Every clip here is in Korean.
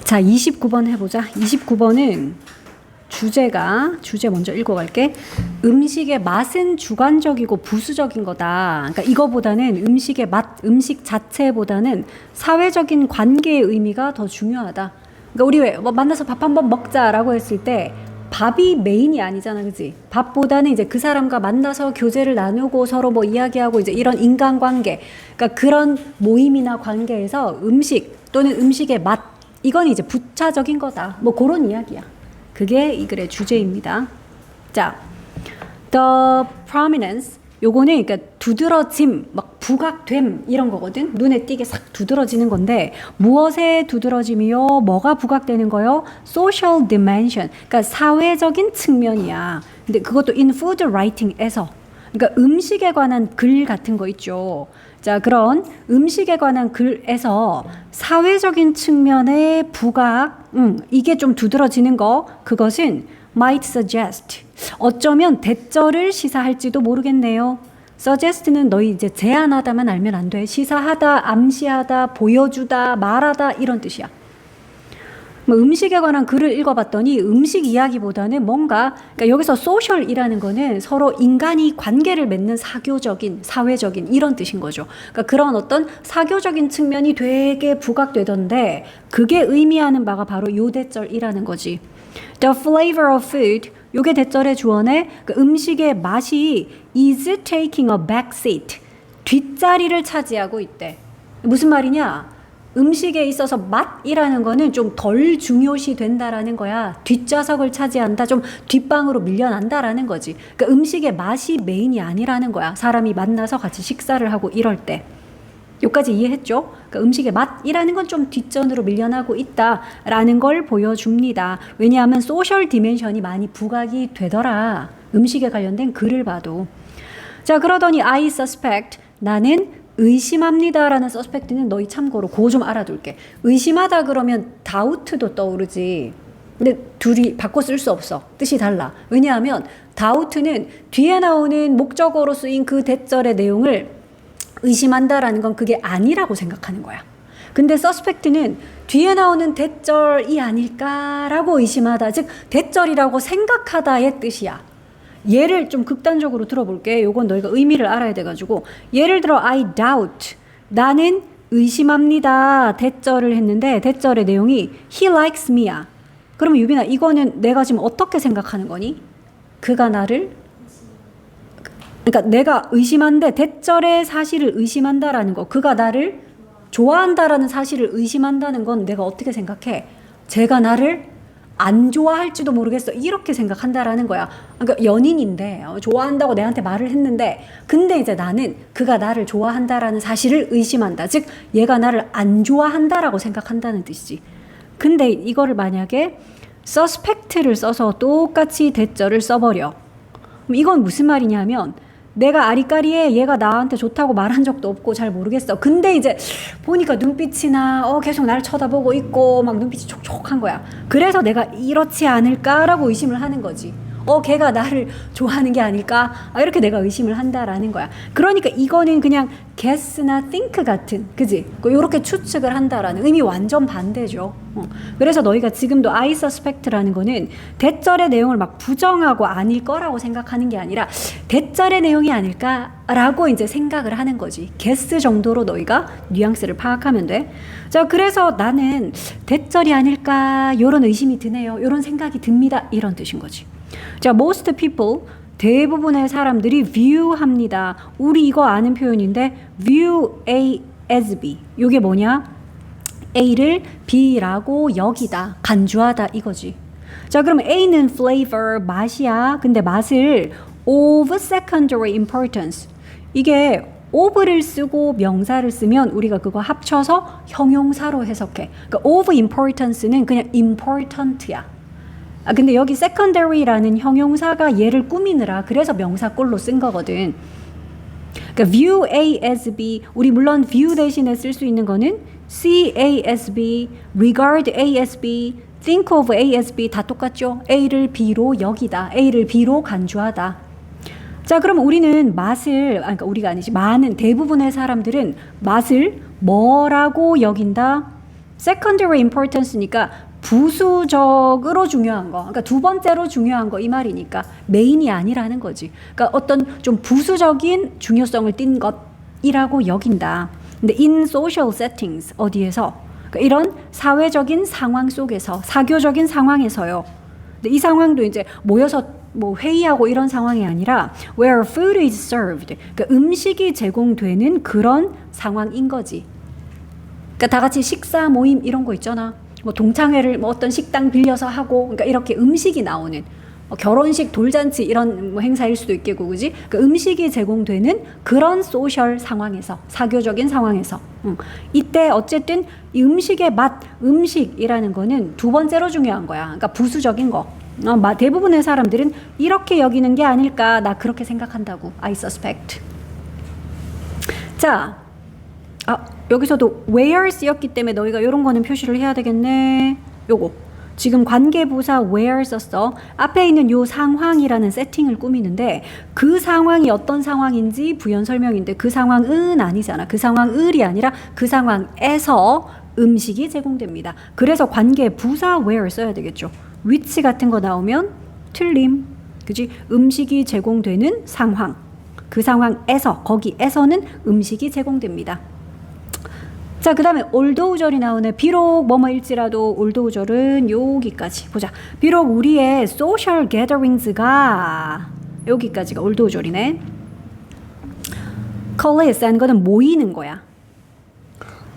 자, 29번 해보자. 29번은 주제 먼저 읽어갈게. 음식의 맛은 주관적이고 부수적인 거다. 그러니까 이거보다는 음식의 맛, 음식 자체보다는 사회적인 관계의 의미가 더 중요하다. 그러니까 우리 왜 만나서 밥 한번 먹자라고 했을 때 밥이 메인이 아니잖아, 그지? 밥보다는 이제 그 사람과 만나서 교제를 나누고 서로 뭐 이야기하고 이제 이런 인간관계, 그러니까 그런 모임이나 관계에서 음식 또는 음식의 맛, 이건 이제 부차적인 거다. 뭐 그런 이야기야. 그게 이 글의 주제입니다. 자, the prominence, 요거는 그러니까 두드러짐, 막 부각됨 이런 거거든. 눈에 띄게 싹 두드러지는 건데 무엇에 두드러짐이요? 뭐가 부각되는 거요? social dimension, 그러니까 사회적인 측면이야. 근데 그것도 in food writing에서, 그러니까 음식에 관한 글 같은 거 있죠. 자, 그런 음식에 관한 글에서 사회적인 측면의 부각, 이게 좀 두드러지는 거, 그것은 might suggest, 어쩌면 대절을 시사할지도 모르겠네요. suggest는 너희 이제 제안하다만 알면 안 돼. 시사하다, 암시하다, 보여주다, 말하다 이런 뜻이야. 뭐 음식에 관한 글을 읽어봤더니 음식 이야기보다는 뭔가, 그러니까 여기서 소셜이라는 거는 서로 인간이 관계를 맺는 사교적인, 사회적인 이런 뜻인 거죠. 그러니까 그런 어떤 사교적인 측면이 되게 부각되던데 그게 의미하는 바가 바로 요 대절이라는 거지. The flavor of food, 요게 대절의 주어네. 그 음식의 맛이 is taking a back seat, 뒷자리를 차지하고 있대. 무슨 말이냐? 음식에 있어서 맛이라는 거는 좀 덜 중요시 된다라는 거야. 뒷좌석을 차지한다, 좀 뒷방으로 밀려난다라는 거지. 그러니까 음식의 맛이 메인이 아니라는 거야. 사람이 만나서 같이 식사를 하고 이럴 때. 여기까지 이해했죠? 그러니까 음식의 맛이라는 건 좀 뒷전으로 밀려나고 있다라는 걸 보여줍니다. 왜냐하면 소셜 디멘션이 많이 부각이 되더라. 음식에 관련된 글을 봐도. 자, 그러더니 I suspect, 나는 의심합니다 라는 suspect는 너희 참고로 그거 좀 알아둘게. 의심하다 그러면 doubt도 떠오르지. 근데 둘이 바꿔 쓸 수 없어. 뜻이 달라. 왜냐하면 doubt는 뒤에 나오는 목적어로 쓰인 그 대절의 내용을 의심한다라는 건 그게 아니라고 생각하는 거야. 근데 suspect는 뒤에 나오는 대절이 아닐까라고 의심하다, 즉 대절이라고 생각하다의 뜻이야. 예를 좀 극단적으로 들어볼게. 요건 너희가 의미를 알아야 돼가지고, 예를 들어 I doubt, 나는 의심합니다 대절을 했는데 대절의 내용이 he likes me야. 그러면 유빈아, 이거는 내가 지금 어떻게 생각하는 거니? 그가 나를, 그러니까 내가 의심한데 대절의 사실을 의심한다라는 거, 그가 나를 좋아한다라는 사실을 의심한다는 건 내가 어떻게 생각해? 제가 나를 안 좋아할지도 모르겠어, 이렇게 생각한다라는 거야. 그러니까 연인인데 좋아한다고 내한테 말을 했는데, 근데 이제 나는 그가 나를 좋아한다라는 사실을 의심한다, 즉 얘가 나를 안 좋아한다라고 생각한다는 뜻이지. 근데 이거를 만약에 suspect를 써서 똑같이 대절을 써버려. 그럼 이건 무슨 말이냐면, 내가 아리까리에 얘가 나한테 좋다고 말한 적도 없고 잘 모르겠어. 근데 이제 보니까 눈빛이나 계속 나를 쳐다보고 있고 막 눈빛이 촉촉한 거야. 그래서 내가 이렇지 않을까라고 의심을 하는 거지. 걔가 나를 좋아하는 게 아닐까? 이렇게 내가 의심을 한다라는 거야. 그러니까 이거는 그냥 guess나 think 같은, 그지? 이렇게 추측을 한다라는 의미 완전 반대죠. 그래서 너희가 지금도 I suspect라는 거는 대절의 내용을 막 부정하고 아닐 거라고 생각하는 게 아니라 대절의 내용이 아닐까라고 이제 생각을 하는 거지. guess 정도로 너희가 뉘앙스를 파악하면 돼. 자, 그래서 나는 대절이 아닐까, 이런 의심이 드네요, 이런 생각이 듭니다, 이런 뜻인 거지. 자, most people, 대부분의 사람들이 view합니다. 우리 이거 아는 표현인데 view A as B, 이게 뭐냐? A를 B라고 여기다, 간주하다 이거지. 자, 그럼 A는 flavor, 맛이야. 근데 맛을 of secondary importance, 이게 of를 쓰고 명사를 쓰면 우리가 그거 합쳐서 형용사로 해석해. 그러니까 of importance는 그냥 important야. 근데 여기 secondary라는 형용사가 얘를 꾸미느라 그래서 명사꼴로 쓴 거거든. 그러니까 view A as B, 우리 물론 view 대신에 쓸 수 있는 거는 see A as B, regard A as B, think of A as B, 다 똑같죠. A를 B로 여기다, A를 B로 간주하다. 자, 그럼 우리는 맛을, 그러니까 우리가 아니지, 많은 대부분의 사람들은 맛을 뭐라고 여긴다? secondary importance니까 부수적으로 중요한 거, 그러니까 두 번째로 중요한 거 이 말이니까 메인이 아니라는 거지. 그러니까 어떤 좀 부수적인 중요성을 띈 것이라고 여긴다. 근데 in social settings 어디에서? 그러니까 이런 사회적인 상황 속에서, 사교적인 상황에서요. 근데 이 상황도 이제 모여서 뭐 회의하고 이런 상황이 아니라 where food is served, 그러니까 음식이 제공되는 그런 상황인 거지. 그러니까 다 같이 식사 모임 이런 거 있잖아. 뭐 동창회를 뭐 어떤 식당 빌려서 하고, 그러니까 이렇게 음식이 나오는 결혼식, 돌잔치 이런 뭐 행사일 수도 있겠고, 그지? 그러니까 음식이 제공되는 그런 소셜 상황에서, 사교적인 상황에서, 이때 어쨌든 이 음식의 맛, 음식이라는 거는 두 번째로 중요한 거야. 그러니까 부수적인 거. 대부분의 사람들은 이렇게 여기는 게 아닐까, 나 그렇게 생각한다고. I suspect. 자, 여기서도 where 쓰였기 때문에 너희가 이런 거는 표시를 해야 되겠네. 요거 지금 관계부사 where 썼어. 앞에 있는 요 상황이라는 세팅을 꾸미는데 그 상황이 어떤 상황인지 부연 설명인데 그 상황은 아니잖아. 그 상황을이 아니라 그 상황에서 음식이 제공됩니다. 그래서 관계부사 where 써야 되겠죠. which 같은 거 나오면 틀림. 그지? 음식이 제공되는 상황. 그 상황에서, 거기에서는 음식이 제공됩니다. 자, 그 다음에 올도우절이 나오네. 비록 뭐뭐일지라도 올도우절은 여기까지 보자. 비록 우리의 social gatherings가 여기까지가 올도우절이네. coalesce 하는 거는 모이는 거야.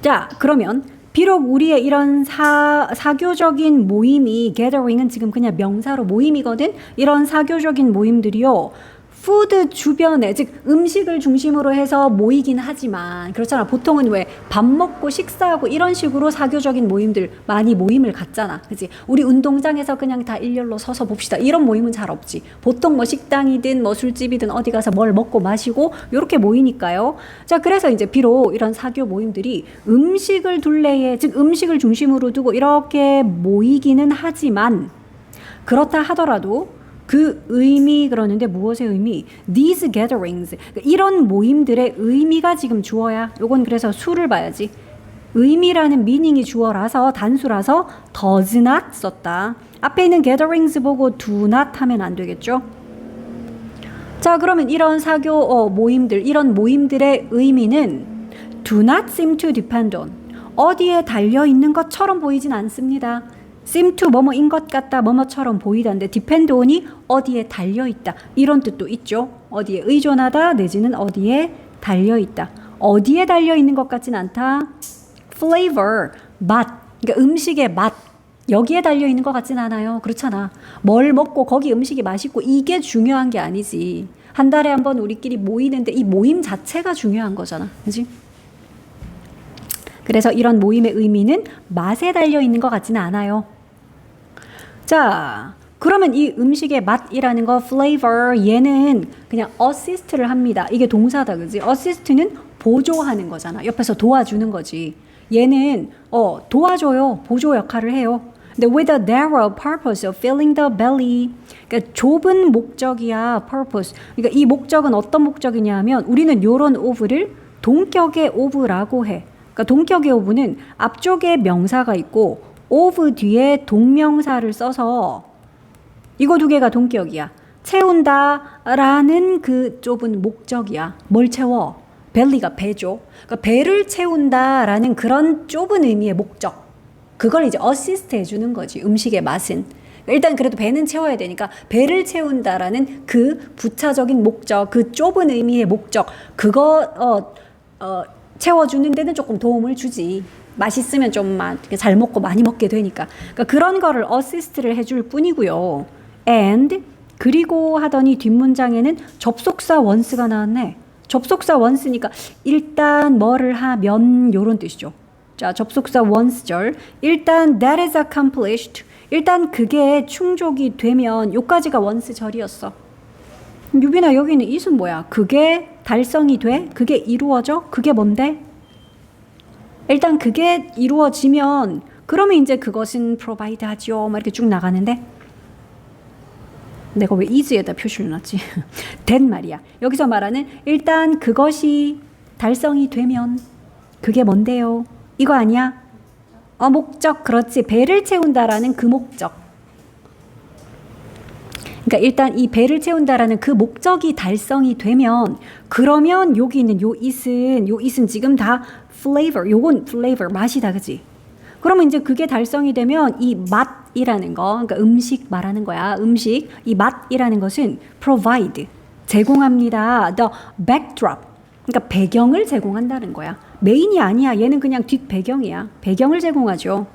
자, 그러면 비록 우리의 이런 사교적인 모임이 gathering은 지금 그냥 명사로 모임이거든. 이런 사교적인 모임들이요. 푸드 주변에, 즉 음식을 중심으로 해서 모이긴 하지만 그렇잖아. 보통은 왜 밥 먹고 식사하고 이런 식으로 사교적인 모임들 많이 모임을 갖잖아. 그치? 우리 운동장에서 그냥 다 일렬로 서서 봅시다. 이런 모임은 잘 없지. 보통 뭐 식당이든 뭐 술집이든 어디 가서 뭘 먹고 마시고 이렇게 모이니까요. 자, 그래서 이제 비록 이런 사교 모임들이 음식을 둘레에, 즉 음식을 중심으로 두고 이렇게 모이기는 하지만 그렇다 하더라도 그 의미, 그러는데 무엇의 의미? These gatherings, 이런 모임들의 의미가 지금 주어야. 요건 그래서 수를 봐야지. 의미라는 미닝이 주어라서, 단수라서 does not 썼다. 앞에 있는 gatherings 보고 do not 하면 안 되겠죠? 자, 그러면 이런 사교 모임들, 이런 모임들의 의미는 do not seem to depend on, 어디에 달려있는 것처럼 보이진 않습니다. seem to 뭐뭐인 것 같다, 뭐뭐처럼 보이다인데 depend on이 어디에 달려있다, 이런 뜻도 있죠. 어디에 의존하다 내지는 어디에 달려있다. 어디에 달려있는 것 같진 않다. flavor, 맛, 그러니까 음식의 맛, 여기에 달려있는 것 같진 않아요. 그렇잖아. 뭘 먹고 거기 음식이 맛있고 이게 중요한 게 아니지. 한 달에 한 번 우리끼리 모이는데 이 모임 자체가 중요한 거잖아. 그치? 그래서 이런 모임의 의미는 맛에 달려있는 것 같지는 않아요. 자, 그러면 이 음식의 맛이라는 거 flavor, 얘는 그냥 assist를 합니다. 이게 동사다, 그지? assist는 보조하는 거잖아. 옆에서 도와주는 거지. 얘는 도와줘요. 보조 역할을 해요. 근데 with a narrow purpose of filling the belly, 그러니까 좁은 목적이야. purpose. 그러니까 이 목적은 어떤 목적이냐 하면 우리는 요런 of를 동격의 of라고 해. 그러니까 동격의 of는 앞쪽에 명사가 있고 of 뒤에 동명사를 써서 이거 두 개가 동격이야. 채운다라는 그 좁은 목적이야. 뭘 채워? 벨리가 배죠. 그러니까 배를 채운다라는 그런 좁은 의미의 목적. 그걸 이제 어시스트 해주는 거지. 음식의 맛은. 일단 그래도 배는 채워야 되니까 배를 채운다라는 그 부차적인 목적, 그 좁은 의미의 목적, 그거 채워주는 데는 조금 도움을 주지. 맛있으면 좀 잘 먹고 많이 먹게 되니까. 그러니까 그런 거를 어시스트를 해줄 뿐이고요. and 그리고 하더니 뒷문장에는 접속사 once가 나왔네. 접속사 once니까 일단 뭐를 하면 요런 뜻이죠. 자, 접속사 once절. 일단 that is accomplished. 일단 그게 충족이 되면 요까지가 once절이었어. 유빈아, 여기는 it은 뭐야? 그게 달성이 돼? 그게 이루어져? 그게 뭔데? 일단 그게 이루어지면 그러면 이제 그것은 provide 하죠. 막 이렇게 쭉 나가는데 내가 왜 is에다 표시를 놨지? 된 말이야. 여기서 말하는 일단 그것이 달성이 되면 그게 뭔데요? 이거 아니야? 목적 그렇지. 배를 채운다라는 그 목적. 그러니까 일단 이 배를 채운다라는 그 목적이 달성이 되면 그러면 여기 있는 요 it은 지금 다 flavor. 요건 flavor 맛이다, 그지? 그러면 이제 그게 달성이 되면 이 맛이라는 거, 그러니까 음식 말하는 거야. 음식 이 맛이라는 것은 provide 제공합니다. The backdrop 그러니까 배경을 제공한다는 거야. 메인이 아니야. 얘는 그냥 뒷 배경이야. 배경을 제공하죠.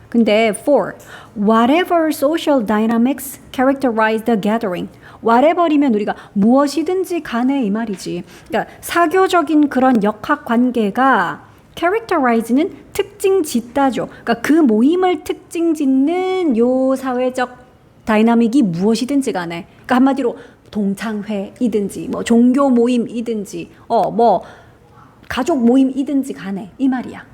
근데 for whatever social dynamics characterize the gathering. whatever이면 우리가 무엇이든지 간에 이 말이지. 그러니까 사교적인 그런 역학 관계가 characterize는 특징 짓다죠. 그러니까 그 모임을 특징 짓는 요 사회적 다이나믹이 무엇이든지 간에. 그러니까 한마디로 동창회이든지 뭐 종교 모임이든지 뭐 가족 모임이든지 간에 이 말이야.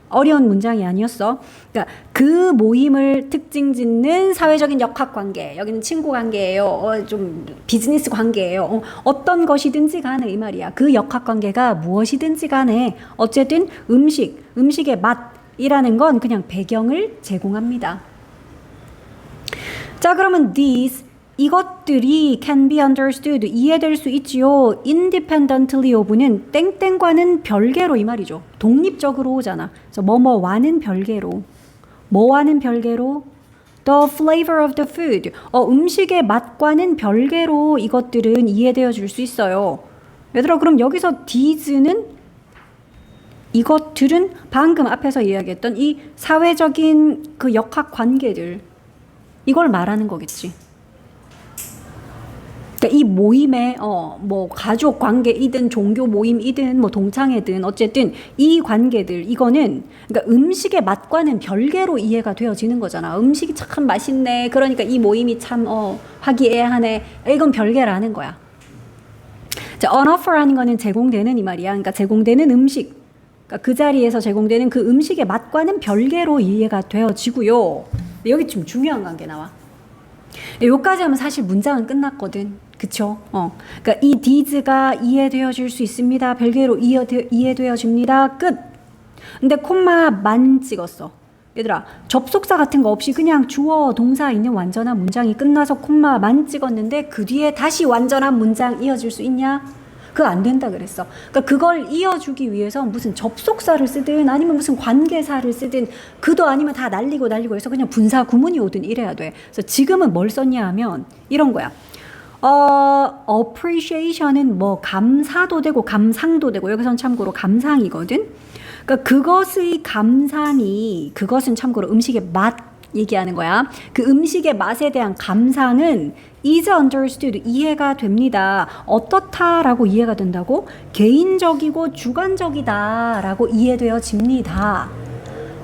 어려운 문장이 아니었어. 그러니까 그 모임을 특징 짓는 사회적인 역학 관계. 여기는 친구 관계예요. 좀 비즈니스 관계예요. 어떤 것이든지 간에 이 말이야. 그 역학 관계가 무엇이든지 간에 어쨌든 음식의 맛이라는 건 그냥 배경을 제공합니다. 자, 그러면 these 이것들이 can be understood 이해될 수 있지요. independently of는 땡땡과는 별개로 이 말이죠. 독립적으로 오잖아. 그래서 뭐뭐와는 별개로. 뭐와는 별개로? The flavor of the food. 음식의 맛과는 별개로 이것들은 이해되어 줄 수 있어요. 얘들아, 그럼 여기서 these는 이것들은 방금 앞에서 이야기했던 이 사회적인 그 역학 관계들 이걸 말하는 거겠지. 그러니까 이 모임에 뭐 가족 관계이든 종교 모임이든 뭐 동창회든 어쨌든 이 관계들 이거는 그러니까 음식의 맛과는 별개로 이해가 되어지는 거잖아. 음식이 참 맛있네. 그러니까 이 모임이 참 화기애애하네. 이건 별개라는 거야. 자, on offer라는 거는 제공되는 이 말이야. 그러니까 제공되는 음식. 그러니까 그 자리에서 제공되는 그 음식의 맛과는 별개로 이해가 되어지고요. 여기 좀 중요한 관계 나와. 여기까지 하면 사실 문장은 끝났거든. 그쵸? 그러니까 이 these가 이해되어질 수 있습니다. 별개로 이해되어집니다. 끝. 근데 콤마만 찍었어. 얘들아, 접속사 같은 거 없이 그냥 주어, 동사 있는 완전한 문장이 끝나서 콤마만 찍었는데 그 뒤에 다시 완전한 문장 이어질 수 있냐? 그거 안 된다 그랬어. 그러니까 그걸 이어주기 위해서 무슨 접속사를 쓰든 아니면 무슨 관계사를 쓰든 그도 아니면 다 날리고 해서 그냥 분사 구문이 오든 이래야 돼. 그래서 지금은 뭘 썼냐 하면 이런 거야. appreciation은 뭐 감사도 되고 감상도 되고 여기선 참고로 감상이거든. 그러니까 그것은 참고로 음식의 맛 얘기하는 거야. 그 음식의 맛에 대한 감상은 is understood 이해가 됩니다. 어떻다라고 이해가 된다고? 개인적이고 주관적이다라고 이해되어집니다.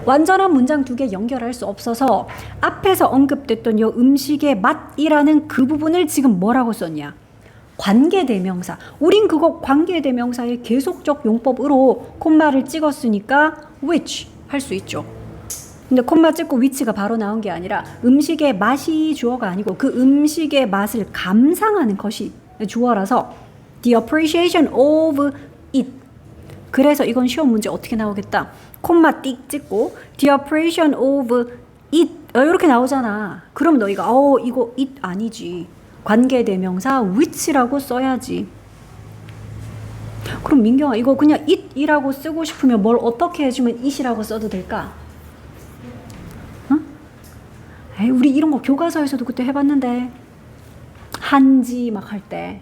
완전한 문장 두 개 연결할 수 없어서 앞에서 언급됐던 이 음식의 맛이라는 그 부분을 지금 뭐라고 썼냐? 관계대명사. 우린 그거 관계대명사의 계속적 용법으로 콤마를 찍었으니까 which 할 수 있죠. 근데 콤마 찍고 which가 바로 나온 게 아니라 음식의 맛이 주어가 아니고 그 음식의 맛을 감상하는 것이 주어라서 the appreciation of it. 그래서 이건 시험 문제 어떻게 나오겠다? 콤마 띡 찍고 the appreciation of it 이렇게 나오잖아. 그럼 너희가 이거 it 아니지. 관계대명사 which라고 써야지. 그럼 민경아 이거 그냥 it이라고 쓰고 싶으면 뭘 어떻게 해주면 it이라고 써도 될까? 에이, 우리 이런 거 교과서에서도 그때 해봤는데 한지 막 할 때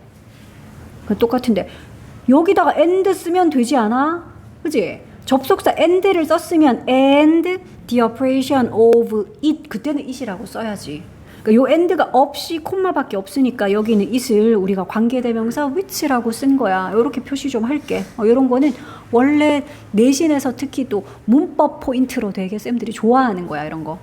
똑같은데 여기다가 and 쓰면 되지 않아? 그지? 접속사 and를 썼으면 and the appreciation of it 그때는 it이라고 써야지. 그러니까 요 and가 없이 콤마밖에 없으니까 여기는 it을 우리가 관계대명사 which라고 쓴 거야. 이렇게 표시 좀 할게. 이런 거는 원래 내신에서 특히 또 문법 포인트로 되게 쌤들이 좋아하는 거야. 이런 거.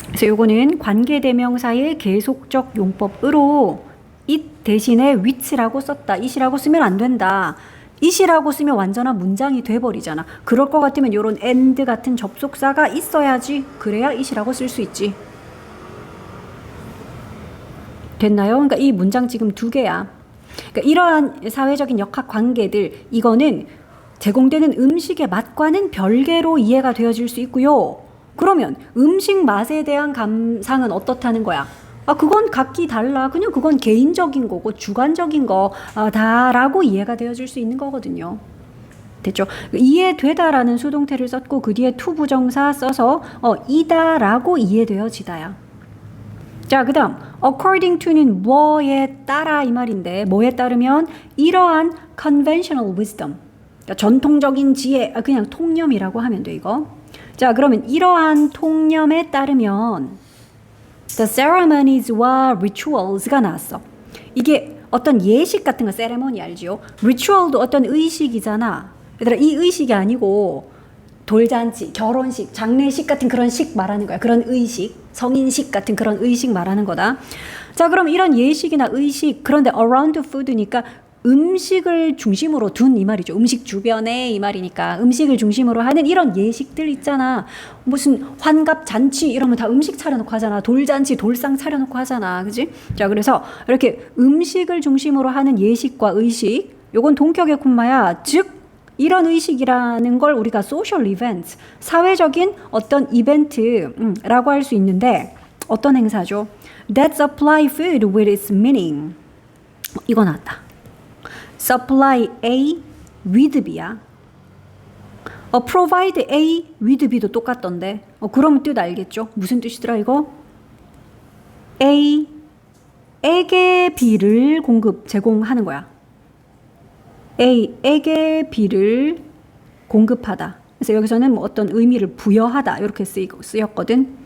그래서 요거는 관계대명사의 계속적 용법으로 it 대신에 which라고 썼다. it이라고 쓰면 안 된다. it이라고 쓰면 완전한 문장이 돼버리잖아. 그럴 것 같으면 요런 and 같은 접속사가 있어야지. 그래야 it이라고 쓸 수 있지. 됐나요? 그러니까 이 문장 지금 두 개야. 그러니까 이러한 사회적인 역학 관계들 이거는 제공되는 음식의 맛과는 별개로 이해가 되어질 수 있고요. 그러면 음식 맛에 대한 감상은 어떻다는 거야? 그건 각기 달라. 그냥 그건 개인적인 거고 주관적인 거다라고 이해가 되어질 수 있는 거거든요. 됐죠? 이해되다라는 수동태를 썼고 그 뒤에 to 부정사 써서 이다라고 이해되어지다야. 자, 그 다음 according to는 뭐에 따라 이 말인데 뭐에 따르면 이러한 conventional wisdom, 그러니까 전통적인 지혜, 그냥 통념이라고 하면 돼 이거. 자, 그러면 이러한 통념에 따르면 the ceremonies와 rituals가 나왔어. 이게 어떤 예식 같은 거 세레모니 알지요? ritual도 어떤 의식이잖아. 얘들아, 이 의식이 아니고 돌잔치, 결혼식, 장례식 같은 그런 식 말하는 거야. 그런 의식, 성인식 같은 그런 의식 말하는 거다. 자, 그럼 이런 예식이나 의식, 그런데 around food니까 음식을 중심으로 둔 이 말이죠. 음식 주변에 이 말이니까 음식을 중심으로 하는 이런 예식들 있잖아. 무슨 환갑 잔치 이러면 다 음식 차려놓고 하잖아. 돌잔치, 돌상 차려놓고 하잖아. 그지? 자, 그래서 이렇게 음식을 중심으로 하는 예식과 의식, 요건 동격의 콤마야. 즉 이런 의식이라는 걸 우리가 social events, 사회적인 어떤 이벤트라고 할 수 있는데 어떤 행사죠? That supply food with its meaning. 이거 나왔다. supply A with B야. provide A with B도 똑같던데. 그러면 뜻 알겠죠? 무슨 뜻이더라 이거? A에게 B를 제공하는 거야. A에게 B를 공급하다. 그래서 여기서는 뭐 어떤 의미를 부여하다 이렇게 쓰였거든.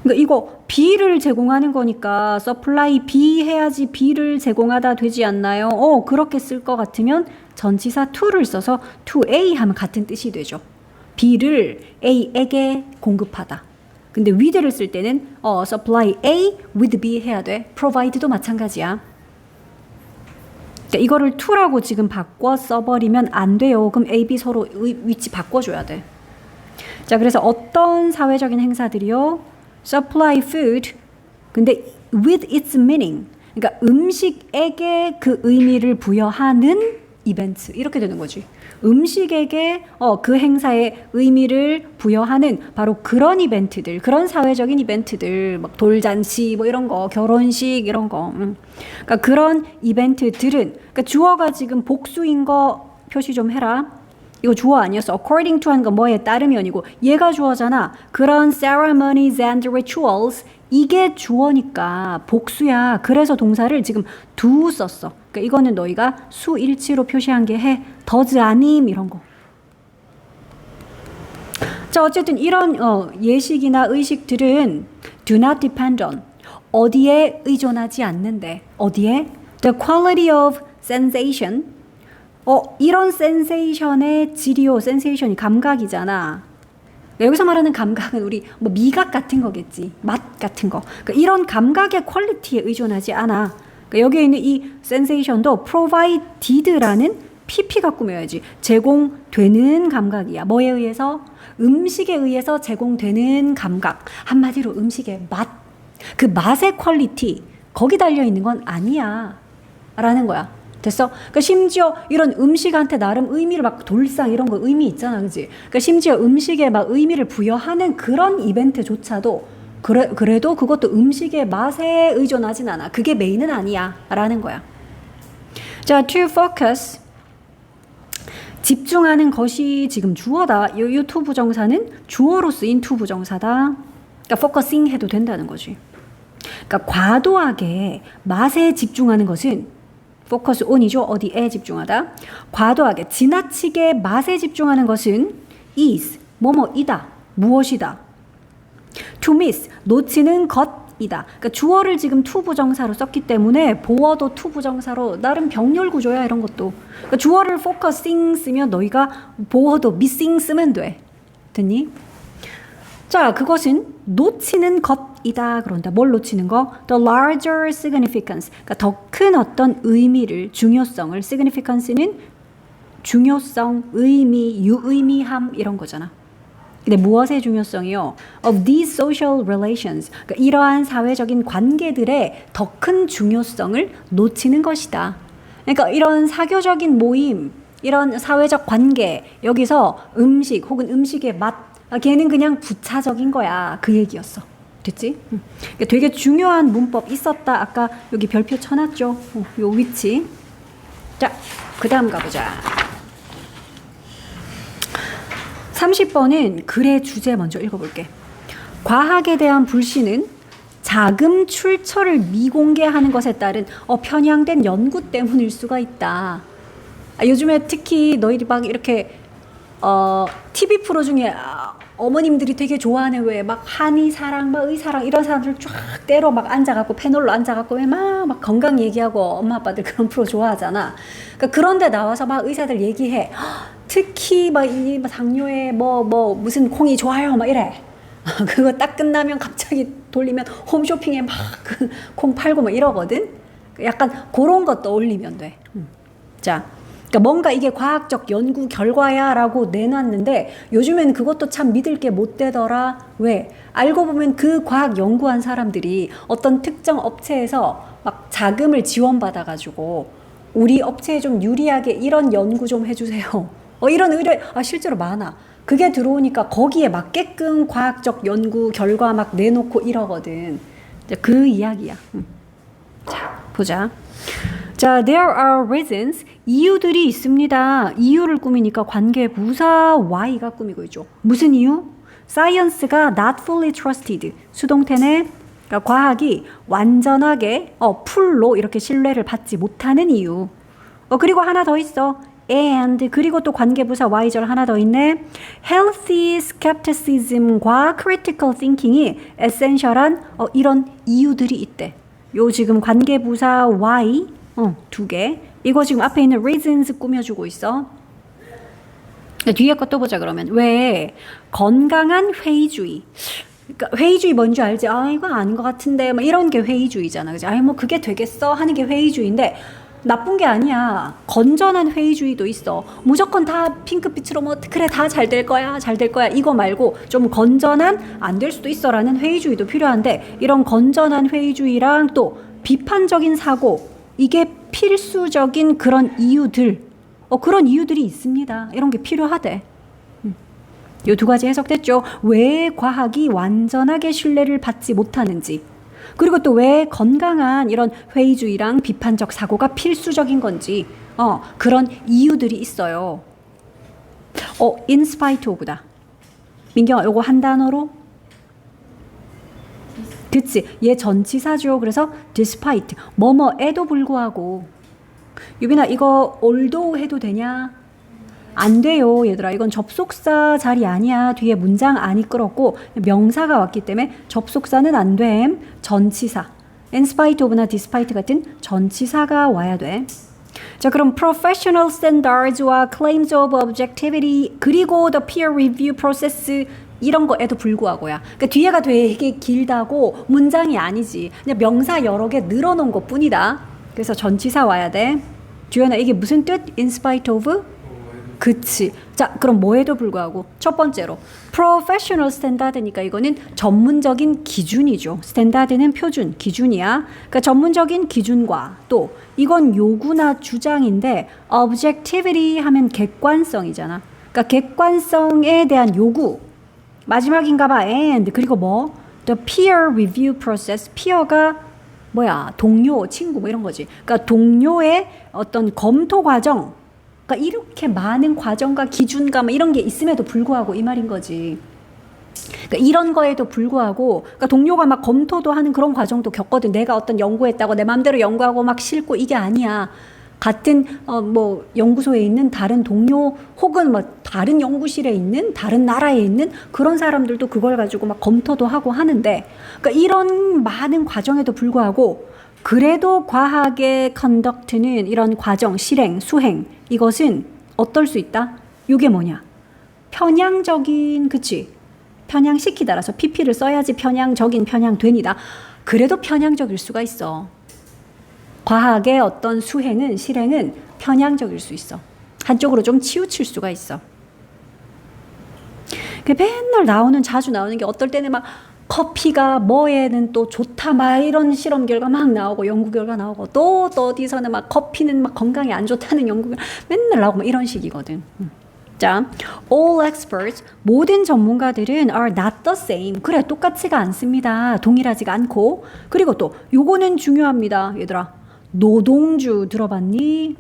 그러니까 이거 B를 제공하는 거니까 supply B 해야지 B를 제공하다 되지 않나요? 그렇게 쓸 것 같으면 전치사 to를 써서 to A 하면 같은 뜻이 되죠. B를 A에게 공급하다. 근데 with를 쓸 때는 supply A with B 해야 돼. provide도 마찬가지야. 그러니까 이거를 to라고 지금 바꿔 써버리면 안 돼요. 그럼 A, B 서로 위치 바꿔줘야 돼. 자, 그래서 어떤 사회적인 행사들이요? supply food, 근데 with its meaning, 그러니까 음식에게 그 의미를 부여하는 이벤트 이렇게 되는 거지. 음식에게 그 행사의 의미를 부여하는 바로 그런 이벤트들, 그런 사회적인 이벤트들, 막 돌잔치 뭐 이런 거, 결혼식 이런 거. 그러니까 그런 이벤트들은, 그러니까 주어가 지금 복수인 거 표시 좀 해라. 이거 주어 아니었어. according to 하는 건 뭐에 따르면이고 얘가 주어잖아. 그런 ceremonies and rituals, 이게 주어니까 복수야. 그래서 동사를 지금 do 썼어. 그러니까 이거는 너희가 수일치로 표시한 게 해. does 아님 이런 거. 자, 어쨌든 이런 예식이나 의식들은 do not depend on, 어디에 의존하지 않는데. 어디에? the quality of sensation, 이런 센세이션의 질이요. 센세이션이 감각이잖아. 여기서 말하는 감각은 우리 뭐 미각 같은 거겠지. 맛 같은 거. 그러니까 이런 감각의 퀄리티에 의존하지 않아. 그러니까 여기에 있는 이 센세이션도 provided라는 PP가 꾸며야지. 제공되는 감각이야. 뭐에 의해서? 음식에 의해서 제공되는 감각. 한마디로 음식의 맛. 그 맛의 퀄리티, 거기 달려있는 건 아니야. 라는 거야. 됐어? 그러니까 심지어 이런 음식한테 나름 의미를 막 돌상 이런 거 의미 있잖아. 그지? 그러니까 심지어 음식에 막 의미를 부여하는 그런 이벤트조차도 그래도 그것도 음식의 맛에 의존하진 않아. 그게 메인은 아니야. 라는 거야. 자, to focus. 집중하는 것이 지금 주어다. 이 to 부정사는 주어로 쓰인 to 부정사다. 그러니까 focusing 해도 된다는 거지. 그러니까 과도하게 맛에 집중하는 것은 focus on이죠. 어디에 집중하다. 과도하게, 지나치게 맛에 집중하는 것은 is, 뭐뭐이다, 무엇이다. to miss, 놓치는 것이다. 그러니까 주어를 지금 to 부정사로 썼기 때문에 보어도 to 부정사로 나름 병렬 구조야 이런 것도. 그러니까 주어를 focusing 쓰면 너희가 보어도 missing 쓰면 돼. 됐니? 자, 그것은 놓치는 것이다. 그런다. 뭘 놓치는 거? The larger significance. 그러니까 더 큰 어떤 의미를, 중요성을. significance는 중요성, 의미, 유의미함 이런 거잖아. 근데 무엇의 중요성이요? Of these social relations. 그러니까 이러한 사회적인 관계들의 더 큰 중요성을 놓치는 것이다. 그러니까 이런 사교적인 모임, 이런 사회적 관계, 여기서 음식 혹은 음식의 맛, 걔는 그냥 부차적인 거야. 그 얘기였어. 됐지? 그러니까 되게 중요한 문법 있었다. 아까 여기 별표 쳐놨죠? 요 위치. 자, 그 다음 가보자. 30번은 글의 주제 먼저 읽어볼게. 과학에 대한 불신은 자금 출처를 미공개하는 것에 따른 편향된 연구 때문일 수가 있다. 요즘에 특히 너희들 막 이렇게 TV 프로 중에 어머님들이 되게 좋아하는 왜 막 한의사랑 막 의사랑 이런 사람들 쫙 때로 막 앉아갖고 패널로 앉아갖고 왜 막 건강 얘기하고 엄마 아빠들 그런 프로 좋아하잖아. 그러니까 그런데 나와서 막 의사들 얘기해. 특히 막 이 당뇨에 뭐 무슨 콩이 좋아요 막 이래. 그거 딱 끝나면 갑자기 돌리면 홈쇼핑에 막 그 콩 팔고 막 이러거든. 약간 그런 거 떠올리면 돼. 자. 그러니까 뭔가 이게 과학적 연구 결과야라고 내놨는데 요즘에는 그것도 참 믿을 게 못 되더라. 왜? 알고 보면 그 과학 연구한 사람들이 어떤 특정 업체에서 막 자금을 지원받아가지고 우리 업체에 좀 유리하게 이런 연구 좀 해주세요. 이런 의뢰 실제로 많아. 그게 들어오니까 거기에 맞게끔 과학적 연구 결과 막 내놓고 이러거든. 그 이야기야. 자, 보자. 자, there are reasons. 이유들이 있습니다. 이유를 꾸미니까 관계부사 Y가 꾸미고 있죠. 무슨 이유? Science가 not fully trusted. 수동태네. 그러니까 과학이 완전하게 풀로 이렇게 신뢰를 받지 못하는 이유. 그리고 하나 더 있어. and 그리고 또 관계부사 Y절 하나 더 있네. Healthy skepticism과 critical thinking이 essential한 이런 이유들이 있대. 요 지금 관계부사 Y 두 개. 이거 지금 앞에 있는 reasons 꾸며주고 있어. 뒤에 것도 보자 그러면. 왜? 건강한 회의주의. 그러니까 회의주의 뭔지 알지? 이거 아닌 것 같은데. 막 이런 게 회의주의잖아. 그지? 뭐 그게 되겠어? 하는 게 회의주의인데 나쁜 게 아니야. 건전한 회의주의도 있어. 무조건 다 핑크빛으로 뭐 그래 다 잘 될 거야. 잘 될 거야. 이거 말고 좀 건전한 안 될 수도 있어라는 회의주의도 필요한데 이런 건전한 회의주의랑 또 비판적인 사고 이게 필수적인 그런 이유들, 그런 이유들이 있습니다. 이런 게 필요하대. 요 두 가지 해석됐죠. 왜 과학이 완전하게 신뢰를 받지 못하는지, 그리고 또 왜 건강한 이런 회의주의랑 비판적 사고가 필수적인 건지, 그런 이유들이 있어요. in spite of다. 민경아, 요거 한 단어로? 그치, 얘 전치사죠. 그래서 despite, 뭐뭐에도 불구하고. 유빈아, 이거 although 해도 되냐? 안 돼요, 얘들아. 이건 접속사 자리 아니야. 뒤에 문장 안 이끌었고 명사가 왔기 때문에 접속사는 안 됨. 전치사. in spite of나 despite 같은 전치사가 와야 돼. 자, 그럼 professional standards와 claims of objectivity 그리고 the peer review process 이런 거에도 불구하고야. 그러니까 뒤에가 되게 길다고 문장이 아니지. 그냥 명사 여러 개 늘어놓은 것 뿐이다. 그래서 전치사 와야 돼. 주연아, 이게 무슨 뜻? in spite of? 그치. 자, 그럼 뭐에도 불구하고 첫 번째로 professional standard니까 이거는 전문적인 기준이죠. 스탠다드는 표준, 기준이야. 그러니까 전문적인 기준과 또 이건 요구나 주장인데 objectivity 하면 객관성이잖아. 그러니까 객관성에 대한 요구. 마지막인가 봐. and 그리고 뭐? the peer review process. peer가 뭐야? 동료, 친구 뭐 이런 거지. 그러니까 동료의 어떤 검토 과정. 그러니까 이렇게 많은 과정과 기준과 뭐 이런 게 있음에도 불구하고 이 말인 거지. 그러니까 이런 거에도 불구하고 그러니까 동료가 막 검토도 하는 그런 과정도 겪거든. 내가 어떤 연구했다고 내 마음대로 연구하고 막 싫고 이게 아니야. 같은 뭐 연구소에 있는 다른 동료 혹은 뭐 다른 연구실에 있는 다른 나라에 있는 그런 사람들도 그걸 가지고 막 검토도 하고 하는데 그러니까 이런 많은 과정에도 불구하고 그래도 과학의 컨덕트는 이런 과정, 실행, 수행 이것은 어떨 수 있다? 이게 뭐냐? 편향적인, 그치? 편향시키다라서 PP를 써야지 편향적인, 편향된이다. 그래도 편향적일 수가 있어. 과학의 어떤 수행은, 실행은 편향적일 수 있어. 한쪽으로 좀 치우칠 수가 있어. 맨날 자주 나오는 게 어떨 때는 막 커피가 뭐에는 또 좋다 막 이런 실험 결과 막 나오고 연구 결과 나오고 또 어디서는 막 커피는 막 건강에 안 좋다는 연구 결과 맨날 나오고 막 이런 식이거든. 자, all experts 모든 전문가들은 are not the same. 그래 똑같지가 않습니다. 동일하지가 않고. 그리고 또 요거는 중요합니다. 얘들아. 노동주 들어봤니?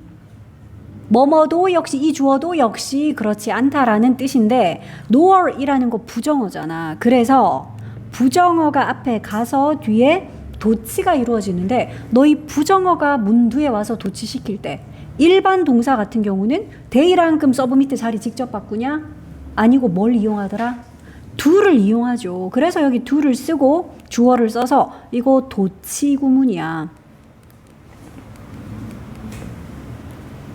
뭐뭐도 역시 이 주어도 역시 그렇지 않다라는 뜻인데 nor이라는 거 부정어잖아. 그래서 부정어가 앞에 가서 뒤에 도치가 이루어지는데 너희 부정어가 문두에 와서 도치시킬 때 일반 동사 같은 경우는 they랑금 서브 밑에 자리 직접 바꾸냐? 아니고 뭘 이용하더라? do를 이용하죠. 그래서 여기 do를 쓰고 주어를 써서 이거 도치 구문이야.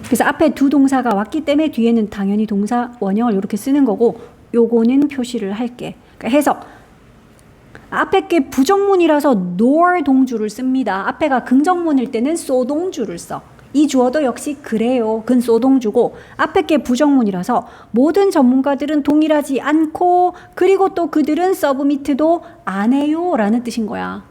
그래서 앞에 두 동사가 왔기 때문에 뒤에는 당연히 동사 원형을 이렇게 쓰는 거고 요거는 표시를 할게. 그러니까 해석. 앞에 게 부정문이라서 nor 동주를 씁니다. 앞에가 긍정문일 때는 so 동주를 써. 이 주어도 역시 그래요. 근 so 동주고 앞에 게 부정문이라서 모든 전문가들은 동일하지 않고 그리고 또 그들은 submit도 안 해요 라는 뜻인 거야.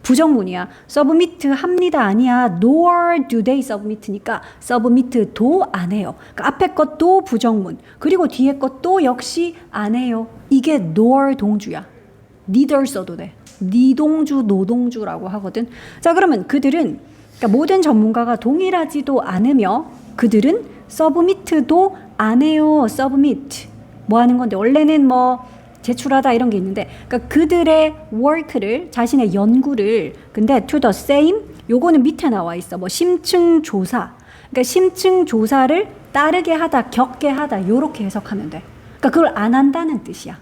부정문이야. submit 합니다 아니야. nor do they submit니까 submit도 안 해요. 그러니까 앞에 것도 부정문 그리고 뒤에 것도 역시 안 해요. 이게 nor 동주야. neither 써도 돼. 니동주 노동주라고 하거든. 자 그러면 그들은 그러니까 모든 전문가가 동일하지도 않으며 그들은 submit도 안 해요. submit 뭐 하는 건데 원래는 뭐 제출하다 이런 게 있는데 그러니까 그들의 work를 자신의 연구를 근데 to the same 요거는 밑에 나와 있어. 뭐 심층 조사 그러니까 심층 조사를 따르게 하다 겪게 하다 요렇게 해석하면 돼. 그러니까 그걸 안 한다는 뜻이야.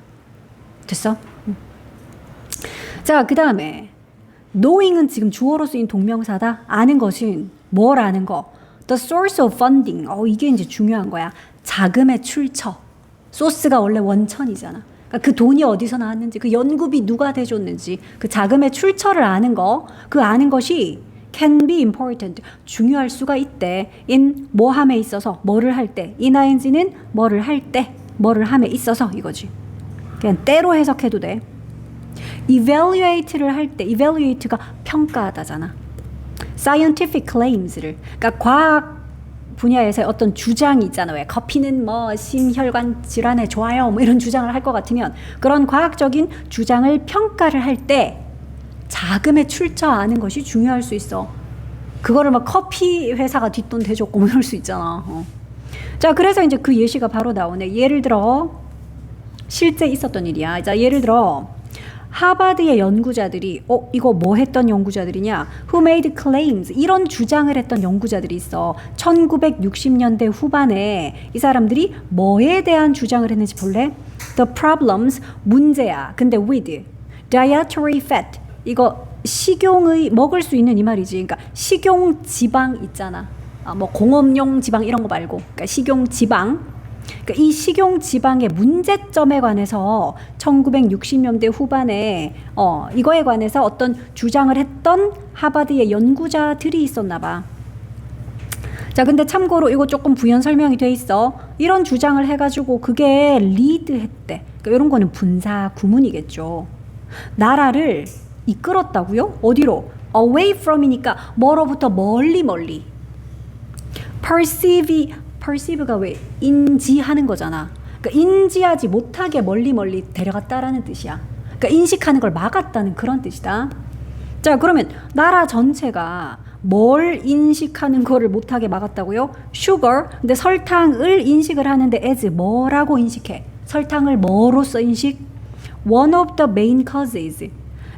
됐어? 자, 그 다음에 knowing은 지금 주어로 쓰인 동명사다. 아는 것은 뭘 아는 거? The source of funding. 이게 이제 중요한 거야. 자금의 출처. 소스가 원래 원천이잖아. 그러니까 그 돈이 어디서 나왔는지, 그 연구비 누가 대줬는지, 그 자금의 출처를 아는 거, 그 아는 것이 can be important. 중요할 수가 있대. in 뭐 함에 있어서, 뭐를 할 때. in ing는 뭐를 할 때, 뭐를 함에 있어서 이거지. 그냥 때로 해석해도 돼. evaluate를 할 때 evaluate가 평가하다잖아. scientific claims를 그러니까 과학 분야에서 어떤 주장이 있잖아. 왜 커피는 뭐 심혈관 질환에 좋아요 뭐 이런 주장을 할 것 같으면 그런 과학적인 주장을 평가를 할 때 자금의 출처 아는 것이 중요할 수 있어. 그거를 막 커피 회사가 뒷돈 대줬고 뭐 이럴 수 있잖아. 자 그래서 이제 그 예시가 바로 나오네. 예를 들어 실제 있었던 일이야. 자 예를 들어 하버드의 연구자들이 이거 뭐 했던 연구자들이냐? Who made claims? 이런 주장을 했던 연구자들이 있어. 1960년대 후반에 이 사람들이 뭐에 대한 주장을 했는지 볼래? The problems, 문제야. 근데 with dietary fat, 이거 식용의 먹을 수 있는 이 말이지. 그러니까 식용 지방 있잖아. 뭐 공업용 지방 이런 거 말고. 그러니까 식용 지방. 그러니까 이 식용 지방의 문제점에 관해서 1960년대 후반에 이거에 관해서 어떤 주장을 했던 하버드의 연구자들이 있었나 봐. 자, 근데 참고로 이거 조금 부연 설명이 돼 있어. 이런 주장을 해가지고 그게 리드했대. 그러니까 이런 거는 분사 구문이겠죠. 나라를 이끌었다고요? 어디로? Away from이니까 뭐로부터 멀리. perceive가 왜 인지하는 거잖아. 그러니까 인지하지 못하게 멀리 데려갔다라는 뜻이야. 그러니까 인식하는 걸 막았다는 그런 뜻이다. 자 그러면 나라 전체가 뭘 인식하는 거를 못하게 막았다고요? sugar. 근데 설탕을 인식을 하는데 as 뭐라고 인식해? 설탕을 뭐로써 인식? one of the main causes.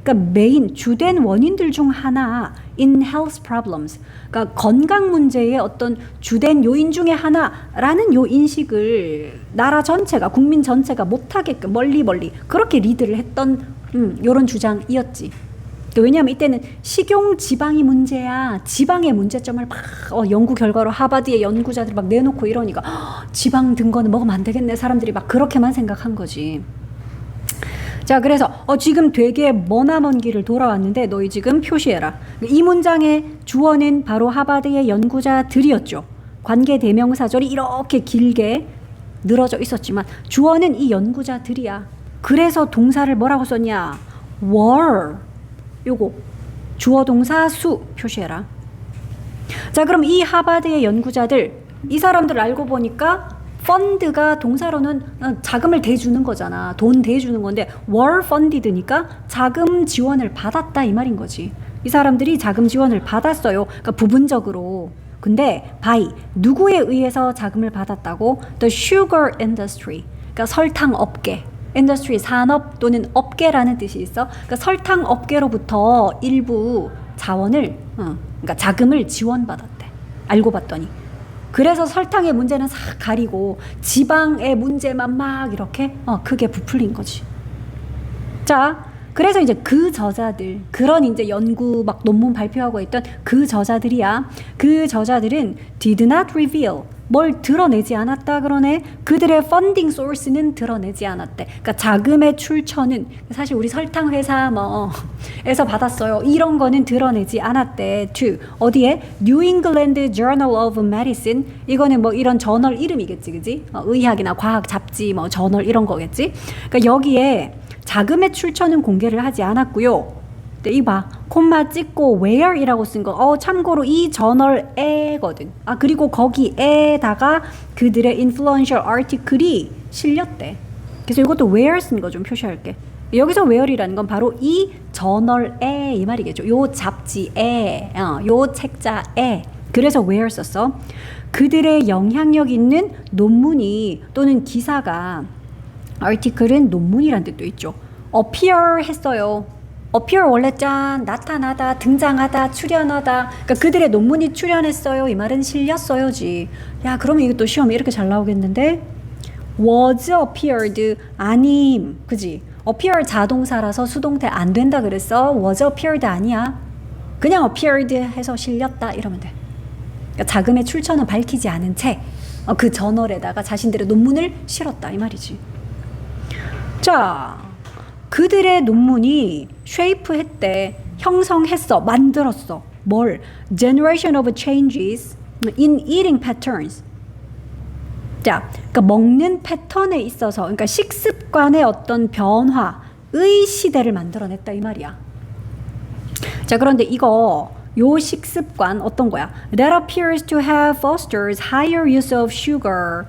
그러니까 메인 주된 원인들 중 하나 in health problems. 그러니까 건강 문제의 어떤 주된 요인 중에 하나라는 요 인식을 나라 전체가 국민 전체가 못하게끔 멀리 그렇게 리드를 했던 요런 주장이었지. 왜냐하면 이때는 식용 지방이 문제야. 지방의 문제점을 막 연구 결과로 하버드의 연구자들이 막 내놓고 이러니까 지방 든 거는 먹으면 안 되겠네. 사람들이 막 그렇게만 생각한 거지. 자 그래서 지금 되게 머나먼 길을 돌아왔는데 너희 지금 표시해라. 이 문장의 주어는 바로 하버드의 연구자들이었죠. 관계 대명사절이 이렇게 길게 늘어져 있었지만 주어는 이 연구자들이야. 그래서 동사를 뭐라고 썼냐? were. 요거 주어 동사 수 표시해라. 자, 그럼 이 하버드의 연구자들, 이 사람들 알고 보니까 펀드가 동사로는 자금을 대주는 거잖아. 돈 대주는 건데 were funded니까 자금 지원을 받았다 이 말인 거지. 이 사람들이 자금 지원을 받았어요. 그러니까 부분적으로. 근데 by 누구에 의해서 자금을 받았다고? The sugar industry. 그러니까 설탕 업계. industry 산업 또는 업계라는 뜻이 있어. 그러니까 설탕 업계로부터 일부 자원을 그러니까 자금을 지원받았대. 알고 봤더니. 그래서 설탕의 문제는 싹 가리고 지방의 문제만 막 이렇게 크게 부풀린 거지. 자, 그래서 이제 그 저자들, 그런 이제 연구 막 논문 발표하고 있던 그 저자들이야. 그 저자들은 did not reveal, 뭘 드러내지 않았다 그러네. 그들의 funding source는 드러내지 않았대. 그러니까 자금의 출처는 사실 우리 설탕 회사 에서 받았어요. 이런 거는 드러내지 않았대. to 어디에? New England Journal of Medicine. 이거는 뭐 이런 저널 이름이겠지, 그지? 의학이나 과학 잡지 뭐 저널 이런 거겠지. 그러니까 여기에 자금의 출처는 공개를 하지 않았고요. 네, 이봐. 콤마 찍고 where이라고 쓴 거. 참고로 이 저널에거든. 그리고 거기에다가 그들의 influential article이 실렸대. 그래서 이것도 where 쓴 거 좀 표시할게. 여기서 where이라는 건 바로 이 저널에 이 말이겠죠. 요 잡지에, 요 책자에. 그래서 where 썼어. 그들의 영향력 있는 논문이 또는 기사가 article은 논문이란 뜻도 있죠. appear 했어요. appear 원래 짠 나타나다, 등장하다, 출연하다. 그러니까 그들의 논문이 출연했어요. 이 말은 실렸어요지. 야, 그러면 이것도 시험에 이렇게 잘 나오겠는데? was appeared 아님, 그지? appear 자동사라서 수동태 안 된다 그랬어. was appeared 아니야. 그냥 appeared 해서 실렸다 이러면 돼. 그러니까 자금의 출처는 밝히지 않은 채 그 저널에다가 자신들의 논문을 실었다 이 말이지. 자, 그들의 논문이 shape했대, 형성했어, 만들었어. 뭘? Generation of changes in eating patterns. 자, 그러니까 먹는 패턴에 있어서, 그러니까 식습관의 어떤 변화의 시대를 만들어냈다 이 말이야. 자, 그런데 이거 요 식습관 어떤 거야? That appears to have fostered higher use of sugar.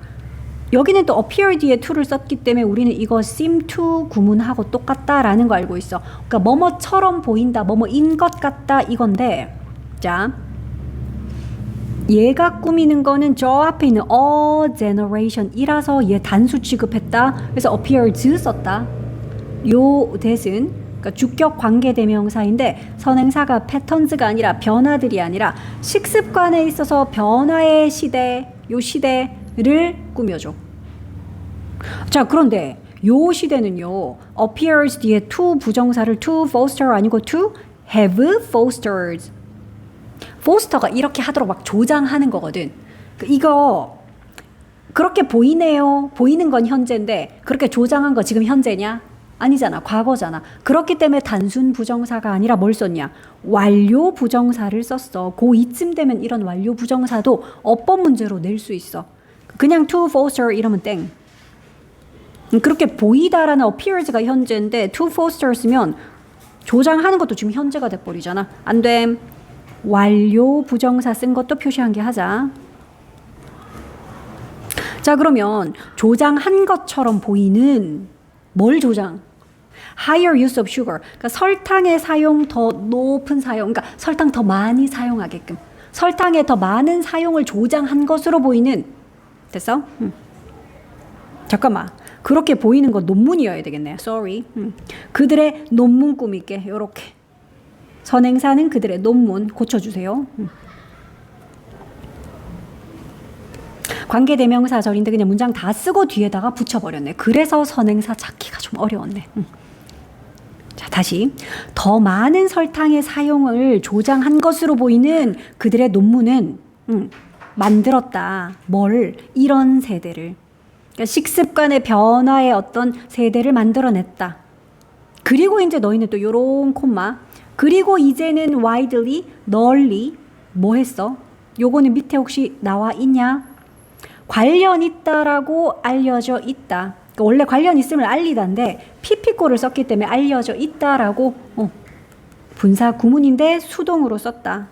여기는 또 appear 뒤에 to를 썼기 때문에 우리는 이거 seem to 구문하고 똑같다라는 거 알고 있어. 그러니까 뭐뭐처럼 보인다, 뭐뭐인 것 같다 이건데, 자, 얘가 꾸미는 거는 저 앞에 있는 a generation이라서 얘 단수 취급했다. 그래서 appeared 썼다. 요 that은 그러니까 주격 관계대명사인데 선행사가 patterns가 아니라 변화들이 아니라 식습관에 있어서 변화의 시대, 요 시대를 꾸며줘. 자, 그런데 요 시대는요, appears 뒤에 to 부정사를 to foster 아니고 to have fostered. foster가 이렇게 하도록 막 조장하는 거거든. 이거 그렇게 보이네요. 보이는 건 현재인데 그렇게 조장한 거 지금 현재냐? 아니잖아. 과거잖아. 그렇기 때문에 단순 부정사가 아니라 뭘 썼냐? 완료 부정사를 썼어. 이쯤 되면 이런 완료 부정사도 어법 문제로 낼 수 있어. 그냥 to foster 이러면 땡. 그렇게 보이다라는 appears가 현재인데 to foster 쓰면 조장하는 것도 지금 현재가 돼버리잖아. 안 됨. 완료 부정사 쓴 것도 표시한 게 하자. 자, 그러면 조장한 것처럼 보이는 뭘 조장? higher use of sugar. 그러니까 설탕의 사용 더 높은 사용. 그러니까 설탕 더 많이 사용하게끔. 설탕의 더 많은 사용을 조장한 것으로 보이는. 됐어? 잠깐만. 그렇게 보이는 건 논문이어야 되겠네. Sorry. 그들의 논문 꾸밀게. 요렇게. 선행사는 그들의 논문 고쳐주세요. 관계대명사절인데 그냥 문장 다 쓰고 뒤에다가 붙여버렸네. 그래서 선행사 찾기가 좀 어려웠네. 자, 다시. 더 많은 설탕의 사용을 조장한 것으로 보이는 그들의 논문은 만들었다. 뭘? 이런 세대를. 그러니까 식습관의 변화의 어떤 세대를 만들어냈다. 그리고 이제 너희는 또 요런 콤마. 그리고 이제는 widely, 널리 뭐 했어? 요거는 밑에 혹시 나와 있냐? 관련 있다라고 알려져 있다. 그러니까 그러니까 원래 관련 있음을 알리다인데 피피꼬를 썼기 때문에 알려져 있다라고 분사 구문인데 수동으로 썼다.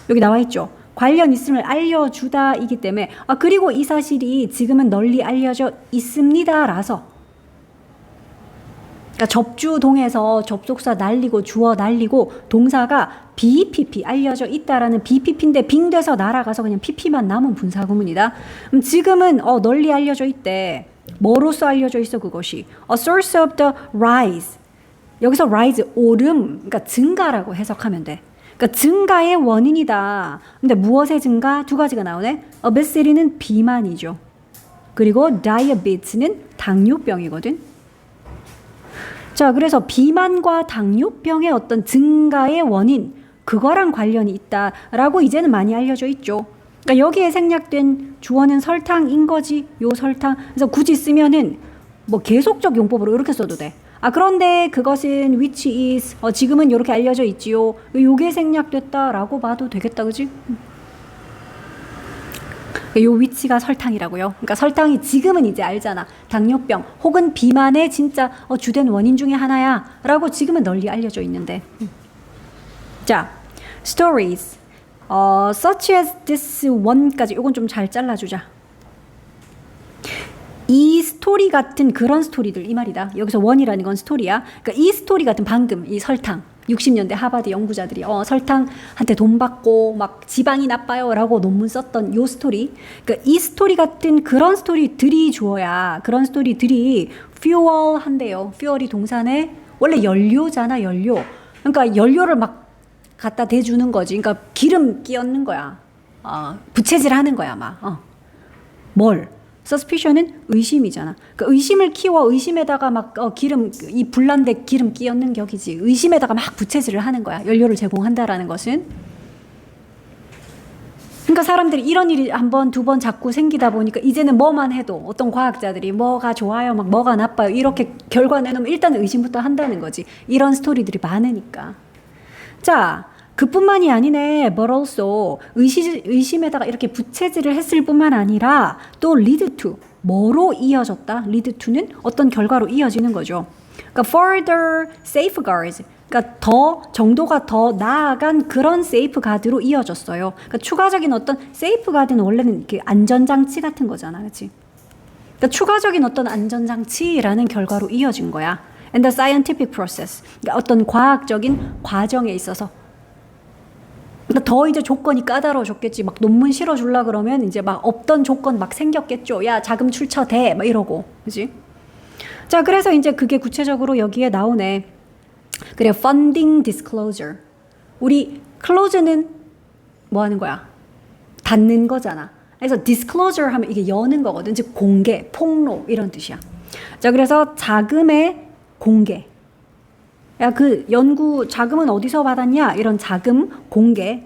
여기 나와 있죠. 관련 있음을 알려주다이기 때문에 그리고 이 사실이 지금은 널리 알려져 있습니다라서 그러니까 접주동에서 접속사 날리고 주어 날리고 동사가 BPP 알려져 있다라는 BPP인데 빙돼서 날아가서 그냥 PP만 남은 분사구문이다. 지금은 널리 알려져 있대. 뭐로서 알려져 있어 그것이? A source of the rise. 여기서 rise 오름, 그러니까 증가라고 해석하면 돼. 그러니까 증가의 원인이다. 근데 무엇의 증가? 두 가지가 나오네. obesity는 비만이죠. 그리고 diabetes는 당뇨병이거든. 자, 그래서 비만과 당뇨병의 어떤 증가의 원인, 그거랑 관련이 있다라고 이제는 많이 알려져 있죠. 그러니까 여기에 생략된 주어는 설탕인 거지, 요 설탕. 그래서 굳이 쓰면은 뭐 계속적 용법으로 이렇게 써도 돼. 그런데 그것은 which is 지금은 이렇게 알려져 있지요. 요게 생략됐다라고 봐도 되겠다, 그지? 요 위치가 설탕이라고요. 그러니까 설탕이 지금은 이제 알잖아. 당뇨병 혹은 비만의 진짜 주된 원인 중에 하나야 라고 지금은 널리 알려져 있는데. 자, stories such as this one까지 요건 좀 잘 잘라주자. 이 스토리 같은 그런 스토리들 이 말이다. 여기서 원이라는 건 스토리야. 그러니까 이 스토리 같은 방금 이 설탕 60년대 하버드 연구자들이 설탕한테 돈 받고 막 지방이 나빠요 라고 논문 썼던 요 스토리. 그러니까 이 스토리 같은 그런 스토리들이 주어야 그런 스토리들이 fuel 한대요. fuel이 동사네. 원래 연료잖아, 연료. 그러니까 연료를 막 갖다 대주는 거지. 그러니까 기름 끼얹는 거야. 부채질 하는 거야 막. 뭘? suspicion은 의심이잖아. 그러니까 의심을 키워 의심에다가 막 기름 이 불난데 기름 끼얹는 격이지. 의심에다가 막 부채질을 하는 거야. 연료를 제공한다라는 것은. 그러니까 사람들이 이런 일이 한 번, 두 번 자꾸 생기다 보니까 이제는 뭐만 해도 어떤 과학자들이 뭐가 좋아요, 막 뭐가 나빠요 이렇게 결과 내놓으면 일단 의심부터 한다는 거지. 이런 스토리들이 많으니까. 자. 그뿐만이 아니네. But also 의심에다가 이렇게 부채질을 했을 뿐만 아니라 또 lead to 뭐로 이어졌다? lead to는 어떤 결과로 이어지는 거죠. 그러니까 further safeguards 그러니까 더 정도가 더 나아간 그런 safeguard로 이어졌어요. 그러니까 추가적인 어떤 safeguard는 원래는 이렇게 안전장치 같은 거잖아, 그렇지? 그러니까 추가적인 어떤 안전장치라는 결과로 이어진 거야. And the scientific process 그러니까 어떤 과학적인 과정에 있어서. 그러니까 더 이제 조건이 까다로워졌겠지. 막 논문 실어주려 그러면 이제 막 없던 조건 막 생겼겠죠. 야, 자금 출처돼. 막 이러고. 그지? 자, 그래서 이제 그게 구체적으로 여기에 나오네. 그래, funding disclosure. 우리 close는 뭐 하는 거야? 닫는 거잖아. 그래서 disclosure 하면 이게 여는 거거든. 즉, 공개, 폭로, 이런 뜻이야. 자, 그래서 자금의 공개. 야, 그 연구 자금은 어디서 받았냐? 이런 자금 공개.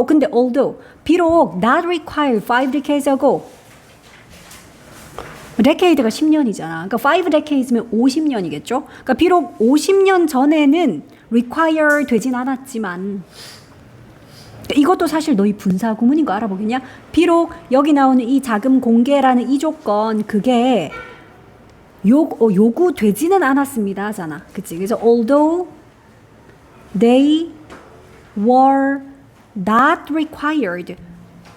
근데 although 비록 not required 5 decades ago. decade가 10년이잖아. 그러니까 5 decades면 50년이겠죠? 그러니까 비록 50년 전에는 require 되진 않았지만 이것도 사실 너희 분사 구문인 거 알아보겠냐? 비록 여기 나오는 이 자금 공개라는 이 조건 그게 요구되지는 않았습니다 하잖아. 그치? 그래서 although they were not required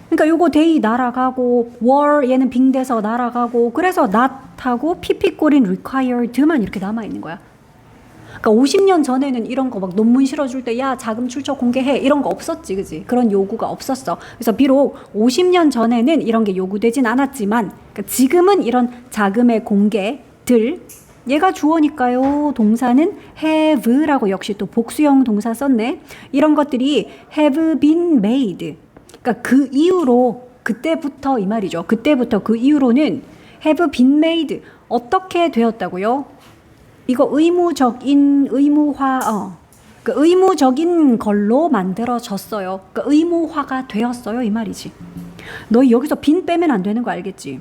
그러니까 요거 they 날아가고 were 얘는 빙돼서 날아가고 그래서 not하고 pp꼴인 required만 이렇게 남아있는 거야. 그러니까 50년 전에는 이런 거 막 논문 실어줄 때 야 자금 출처 공개해 이런 거 없었지, 그지? 그런 요구가 없었어. 그래서 비록 50년 전에는 이런 게 요구되진 않았지만 그러니까 지금은 이런 자금의 공개들 얘가 주어니까요. 동사는 have라고 역시 또 복수형 동사 썼네. 이런 것들이 have been made. 그러니까 그 이후로 그때부터 이 말이죠. 그때부터 그 이후로는 have been made 어떻게 되었다고요? 이거 의무적인 그러니까 의무적인 걸로 만들어졌어요. 그러니까 의무화가 되었어요 이 말이지. 너 여기서 빈 빼면 안 되는 거 알겠지?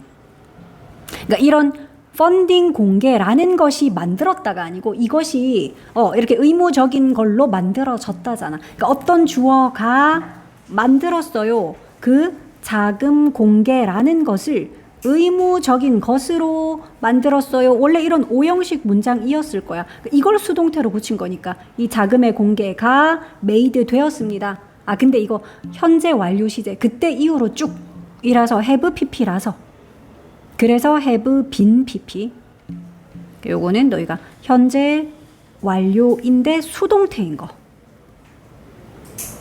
그러니까 이런 펀딩 공개라는 것이 만들었다가 아니고 이것이 이렇게 의무적인 걸로 만들어졌다잖아. 그러니까 어떤 주어가 만들었어요. 그 자금 공개라는 것을 의무적인 것으로 만들었어요. 원래 이런 오형식 문장이었을 거야. 이걸 수동태로 붙인 거니까 이 자금의 공개가 made 되었습니다. 아 근데 이거 현재 완료 시제 그때 이후로 쭉 이라서 have pp라서 그래서 have been pp. 요거는 너희가 현재 완료인데 수동태인 거.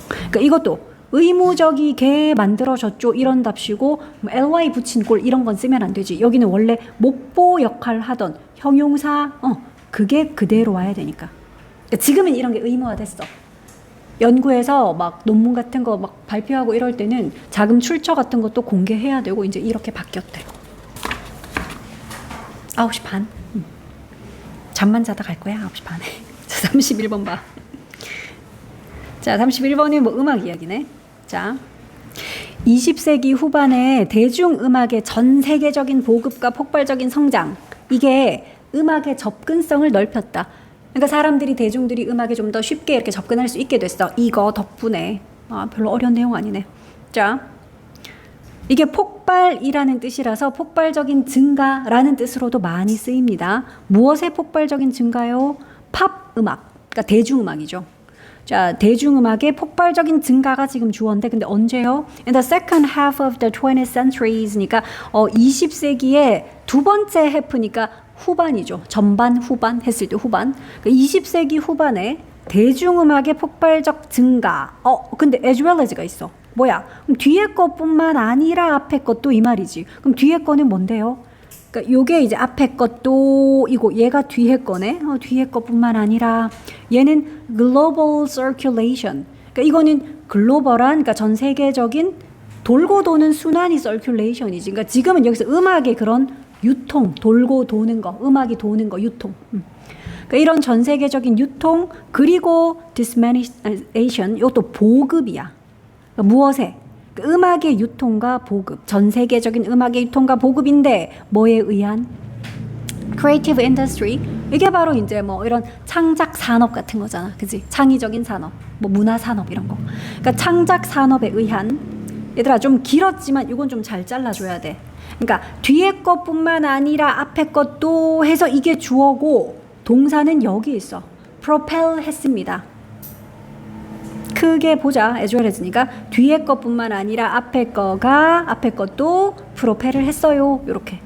그러니까 이것도 의무적이게 만들어졌죠 이런답시고 ly 붙인 꼴 이런 건 쓰면 안 되지. 여기는 원래 목보 역할 하던 형용사 그게 그대로 와야 되니까. 그러니까 지금은 이런 게 의무화됐어. 연구에서 막 논문 같은 거 막 발표하고 이럴 때는 자금 출처 같은 것도 공개해야 되고 이제 이렇게 바뀌었대. 9시 반. 잠만 자다 갈 거야 9시 반에. 자 31번 봐. 자 31번은 뭐 음악 이야기네. 자 20세기 후반에 대중음악의 전 세계적인 보급과 폭발적인 성장 이게 음악의 접근성을 넓혔다. 그러니까 사람들이 대중들이 음악에 좀 더 쉽게 이렇게 접근할 수 있게 됐어. 이거 덕분에. 별로 어려운 내용 아니네. 자 이게 폭발이라는 뜻이라서 폭발적인 증가라는 뜻으로도 많이 쓰입니다. 무엇의 폭발적인 증가요? 팝 음악, 그러니까 대중음악이죠. 자, 대중음악의 폭발적인 증가가 지금 주어인데 근데 언제요? In the second half of the 20th century니까 20세기의 두 번째 half니까 후반이죠. 전반, 후반 했을 때 후반. 그러니까 20세기 후반에 대중음악의 폭발적 증가. 근데 as well as가 있어. 뭐야? 그럼 뒤에 것뿐만 아니라 앞에 것도 이 말이지. 그럼 뒤에 거는 뭔데요? 그러니까 요게 이제 앞에 것도 이고 얘가 뒤에 거네. 뒤에 것뿐만 아니라 얘는 global circulation. 그러니까 이거는 글로벌한 그러니까 전 세계적인 돌고 도는 순환이 circulation이지. 그러니까 지금은 여기서 음악의 그런 유통, 돌고 도는 거, 음악이 도는 거, 유통. 그러니까 이런 전 세계적인 유통 그리고 dissemination 이것도 보급이야. 그러니까 무엇에? 음악의 유통과 보급, 전 세계적인 음악의 유통과 보급인데 뭐에 의한? creative industry. 이게 바로 이제 뭐 이런 창작 산업 같은 거잖아. 그지? 창의적인 산업, 뭐 문화 산업 이런 거. 그러니까 창작 산업에 의한 얘들아 좀 길었지만 이건 좀 잘 잘라줘야 돼. 그러니까 뒤에 것뿐만 아니라 앞에 것도 해서 이게 주어고 동사는 여기 있어. propel 했습니다. 크게 보자. as well as니까 뒤에 것뿐만 아니라 앞에 것도 프로펠을 했어요. 이렇게.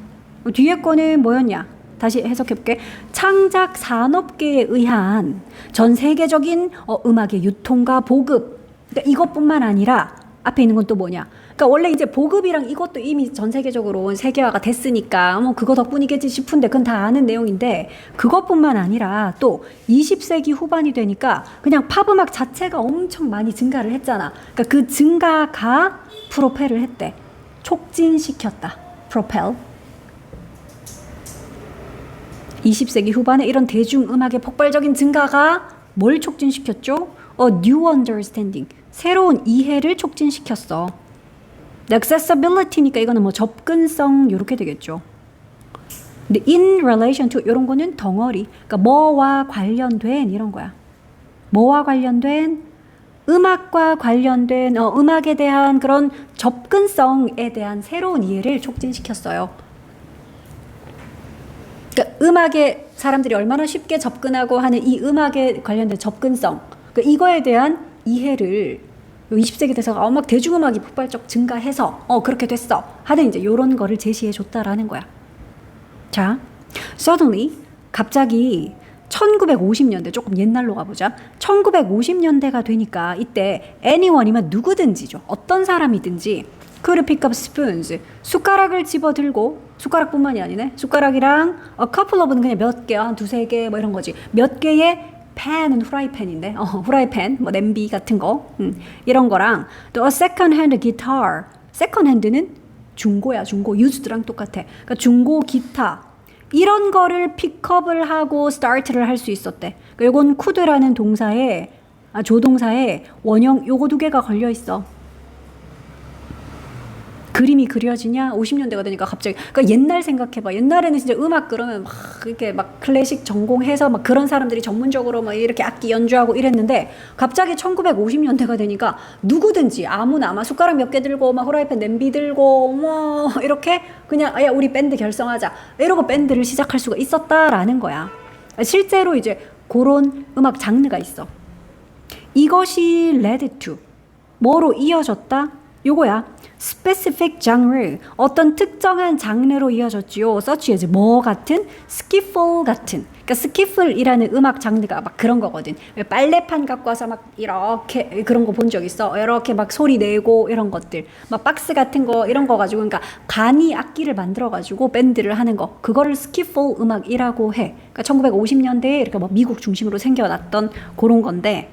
뒤에 거는 뭐였냐? 다시 해석해볼게. 창작 산업계에 의한 전 세계적인 음악의 유통과 보급. 그러니까 이것뿐만 아니라 앞에 있는 건 또 뭐냐? 그러니까 원래 이제 보급이랑 이것도 이미 전 세계적으로 세계화가 됐으니까 뭐 그거 덕분이겠지 싶은데 그건 다 아는 내용인데 그것뿐만 아니라 또 20세기 후반이 되니까 그냥 팝 음악 자체가 엄청 많이 증가를 했잖아. 그러니까 그 증가가 프로펠을 했대. 촉진시켰다. 프로펠. 20세기 후반에 이런 대중음악의 폭발적인 증가가 뭘 촉진시켰죠? new understanding. 새로운 이해를 촉진시켰어. accessibility니까 이거는 뭐 접근성 이렇게 되겠죠. 근데 in relation to 이런 거는 덩어리. 그러니까 뭐와 관련된 이런 거야. 뭐와 관련된 음악과 관련된 음악에 대한 그런 접근성에 대한 새로운 이해를 촉진시켰어요. 그러니까 음악에 사람들이 얼마나 쉽게 접근하고 하는 이 음악에 관련된 접근성. 그러니까 이거에 대한 이해를 20세기 돼서 막 대중음악이 폭발적 증가해서 그렇게 됐어 하는 이제 요런 거를 제시해 줬다라는 거야. 자, suddenly 갑자기 1950년대 조금 옛날로 가보자. 1950년대가 되니까 이때 anyone이면 누구든지죠. 어떤 사람이든지 could pick up spoons 숟가락을 집어들고 숟가락뿐만이 아니네. 숟가락이랑 a couple of는 그냥 몇 개, 한 두세 개 뭐 이런 거지. 몇 개의 팬은 후라이팬인데 후라이팬 뭐 냄비 같은 거 이런 거랑 또 a second hand guitar second hand는 중고야. 중고 used랑 똑같아. 그러니까 중고 기타 이런 거를 픽업을 하고 start를 할 수 있었대. 그러니까 요건 could라는 동사에 조동사에 원형 요거 두 개가 걸려 있어. 그 그림이 그려지냐? 50년대가 되니까 갑자기. 그러니까 옛날 생각해봐. 옛날에는 진짜 음악 그러면 막 이렇게 막 클래식 전공해서 막 그런 사람들이 전문적으로 막 이렇게 악기 연주하고 이랬는데 갑자기 1950년대가 되니까 누구든지 아무나 아마 숟가락 몇 개 들고 막 후라이팬 냄비 들고 뭐 이렇게 그냥 야 우리 밴드 결성하자 이러고 밴드를 시작할 수가 있었다라는 거야. 실제로 이제 그런 음악 장르가 있어. 이것이 led to 뭐로 이어졌다? 요거야. specific genre 어떤 특정한 장르로 이어졌지요. such as 뭐 같은? skiffle 같은. 그러니까 skiffle이라는 음악 장르가 막 그런 거거든. 빨래판 갖고 와서 막 이렇게 그런 거 본 적 있어. 이렇게 막 소리 내고 이런 것들. 막 박스 같은 거 이런 거 가지고 그러니까 간이 악기를 만들어 가지고 밴드를 하는 거. 그거를 skiffle 음악이라고 해. 그러니까 1950년대에 이렇게 뭐 미국 중심으로 생겨났던 그런 건데.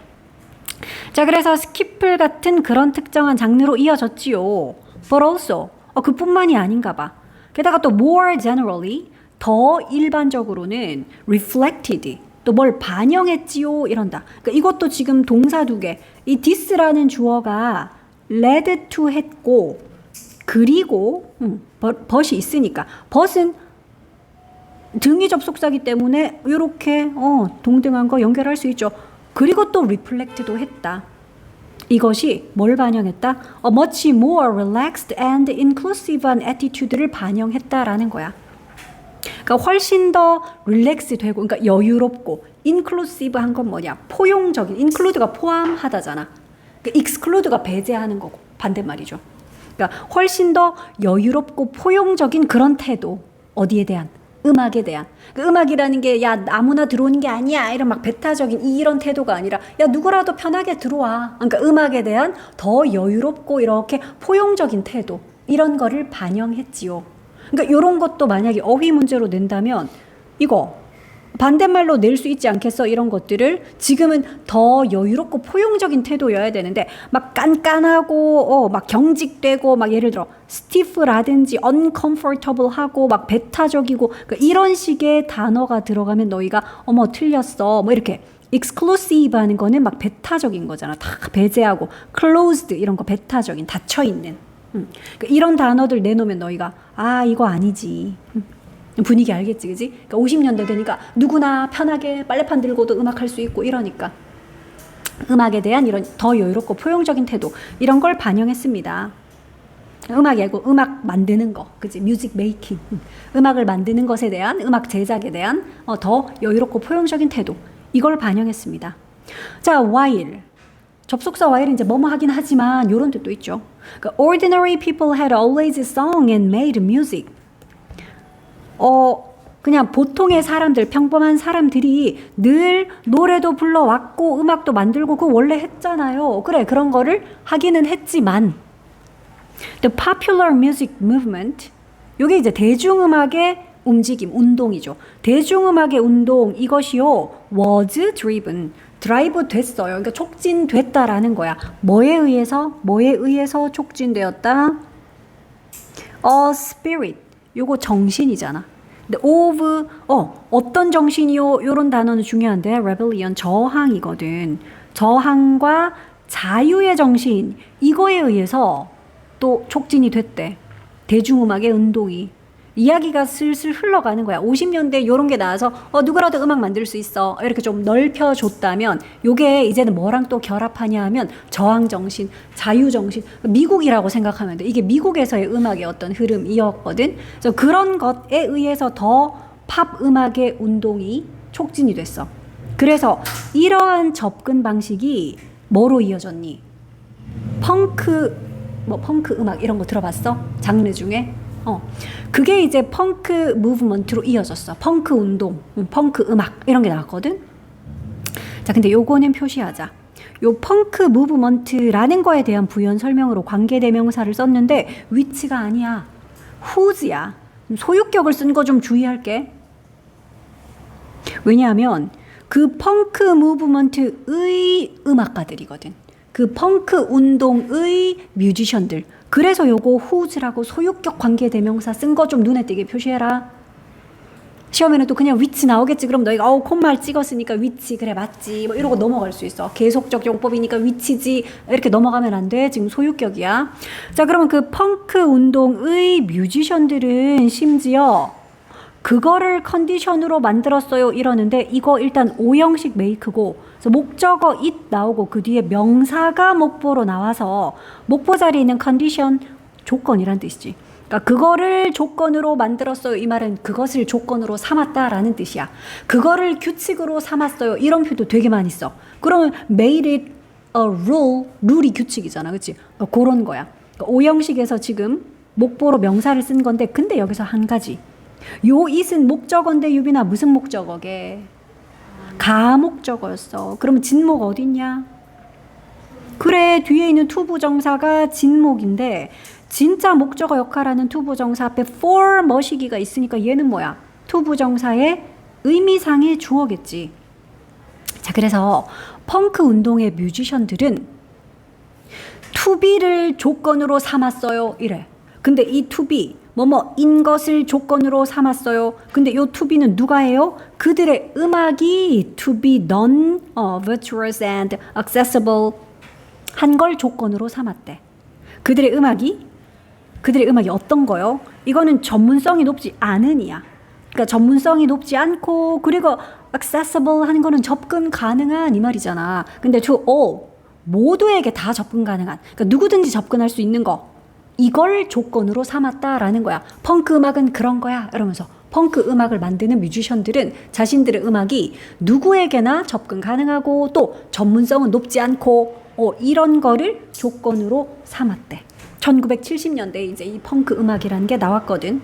자, 그래서 스키플 같은 그런 특정한 장르로 이어졌지요. But also, 그뿐만이 아닌가 봐. 게다가 또 more generally, 더 일반적으로는 reflected, 또 뭘 반영했지요 이런다. 그러니까 이것도 지금 동사 두 개. 이 this라는 주어가 led to 했고 그리고 but이 있으니까 but은 등위 접속사기 때문에 이렇게 동등한 거 연결할 수 있죠. 그리고 또 reflect도 했다. 이것이 뭘 반영했다? A much more relaxed and inclusive한 attitude를 반영했다라는 거야. 그러니까 훨씬 더 릴렉스 되고, 그러니까 여유롭고, inclusive한 건 뭐냐? 포용적인, include가 포함하다잖아. 그러니까 exclude가 배제하는 거고 반대말이죠. 그러니까 훨씬 더 여유롭고 포용적인 그런 태도. 어디에 대한? 음악에 대한. 그 음악이라는 게 야 아무나 들어오는 게 아니야 이런 막 배타적인 이런 태도가 아니라 야 누구라도 편하게 들어와. 그러니까 음악에 대한 더 여유롭고 이렇게 포용적인 태도 이런 거를 반영했지요. 그러니까 이런 것도 만약에 어휘 문제로 낸다면 이거 반대말로 낼 수 있지 않겠어? 이런 것들을 지금은 더 여유롭고 포용적인 태도여야 되는데 막 깐깐하고 막 경직되고 막 예를 들어 stiff라든지 uncomfortable하고 막 배타적이고 그러니까 이런 식의 단어가 들어가면 너희가 어머 틀렸어 뭐 이렇게 exclusive 하는 거는 막 배타적인 거잖아. 다 배제하고 closed 이런 거 배타적인 닫혀있는 그러니까 이런 단어들 내놓으면 너희가 아 이거 아니지. 분위기 알겠지, 그지? 그러니까 50년대 되니까 누구나 편하게 빨래판 들고도 음악 할 수 있고 이러니까 음악에 대한 이런 더 여유롭고 포용적인 태도 이런 걸 반영했습니다. 음악이고 음악 만드는 거, 그지? 뮤직 메이킹, 음악을 만드는 것에 대한 음악 제작에 대한 더 여유롭고 포용적인 태도 이걸 반영했습니다. 자, while 접속사 while은 이제 뭐뭐 하긴 하지만 이런 뜻도 있죠. 그러니까 ordinary people had always sung and made music. 그냥 보통의 사람들, 평범한 사람들이 늘 노래도 불러왔고 음악도 만들고 그거 원래 했잖아요. 그래, 그런 거를 하기는 했지만 The popular music movement 이게 이제 대중음악의 움직임, 운동이죠. 대중음악의 운동 이것이요 was driven, 드라이브 됐어요. 그러니까 촉진됐다라는 거야. 뭐에 의해서 촉진되었다? A spirit 요거 정신이잖아. 근데 of 어떤 정신이요? 요런 단어는 중요한데 rebellion 저항이거든. 저항과 자유의 정신 이거에 의해서 또 촉진이 됐대. 대중음악의 운동이. 이야기가 슬슬 흘러가는 거야. 50년대 요런 게 나와서 누구라도 음악 만들 수 있어. 이렇게 좀 넓혀줬다면 요게 이제는 뭐랑 또 결합하냐 하면 저항정신, 자유정신, 미국이라고 생각하면 돼. 이게 미국에서의 음악의 어떤 흐름이었거든. 그래서 그런 것에 의해서 더 팝 음악의 운동이 촉진이 됐어. 그래서 이러한 접근 방식이 뭐로 이어졌니? 펑크 음악 이런 거 들어봤어? 장르 중에? 그게 이제 펑크 무브먼트로 이어졌어. 펑크 운동, 펑크 음악 이런 게 나왔거든. 자, 근데 요거는 표시하자. 요 펑크 무브먼트라는 거에 대한 부연 설명으로 관계대명사를 썼는데 which가 아니야. whose야. 소유격을 쓴 거 좀 주의할게. 왜냐하면 그 펑크 무브먼트의 음악가들이거든. 그 펑크 운동의 뮤지션들. 그래서 요거 whose라고 소유격 관계대명사 쓴 거 좀 눈에 띄게 표시해라. 시험에는 또 그냥 위치 나오겠지. 그럼 너희가 콤마를 찍었으니까 위치 그래 맞지 뭐 이러고 넘어갈 수 있어. 계속적 용법이니까 위치지 이렇게 넘어가면 안 돼. 지금 소유격이야. 자, 그러면 그 펑크 운동의 뮤지션들은 심지어 그거를 컨디션으로 만들었어요 이러는데 이거 일단 오형식 메이크고, 그래서 목적어 it 나오고 그 뒤에 명사가 목보로 나와서 목보 자리에 있는 컨디션 조건이란 뜻이지. 그러니까 그거를 조건으로 만들었어요 이 말은 그것을 조건으로 삼았다라는 뜻이야. 그거를 규칙으로 삼았어요 이런 표도 되게 많이 써. 그러면 made it a rule, 룰이 규칙이잖아, 그렇지? 그러니까 그런 거야. 그러니까 오형식에서 지금 목보로 명사를 쓴 건데, 근데 여기서 한 가지, 요 it은 목적어인데 유빈아 무슨 목적어게? 가목적어였어. 그러면 진목 어딨냐? 그래, 뒤에 있는 투부정사가 진목인데 진짜 목적어 역할하는 투부정사 앞에 for 머시기가 있으니까 얘는 뭐야? 투부정사의 의미상의 주어겠지. 자, 그래서 펑크 운동의 뮤지션들은 to-be를 조건으로 삼았어요 이래. 근데 이 to-be 뭐뭐인 것을 조건으로 삼았어요. 근데 요 to be는 누가 해요? 그들의 음악이 to be done, virtuous and accessible 한 걸 조건으로 삼았대. 그들의 음악이 어떤 거요? 이거는 전문성이 높지 않은 이야. 그러니까 전문성이 높지 않고, 그리고 accessible 하는 거는 접근 가능한 이 말이잖아. 근데 to all, 모두에게 다 접근 가능한, 그러니까 누구든지 접근할 수 있는 거, 이걸 조건으로 삼았다라는 거야. 펑크 음악은 그런 거야 이러면서 펑크 음악을 만드는 뮤지션들은 자신들의 음악이 누구에게나 접근 가능하고 또 전문성은 높지 않고 이런 거를 조건으로 삼았대. 1970년대에 이제 이 펑크 음악이라는 게 나왔거든.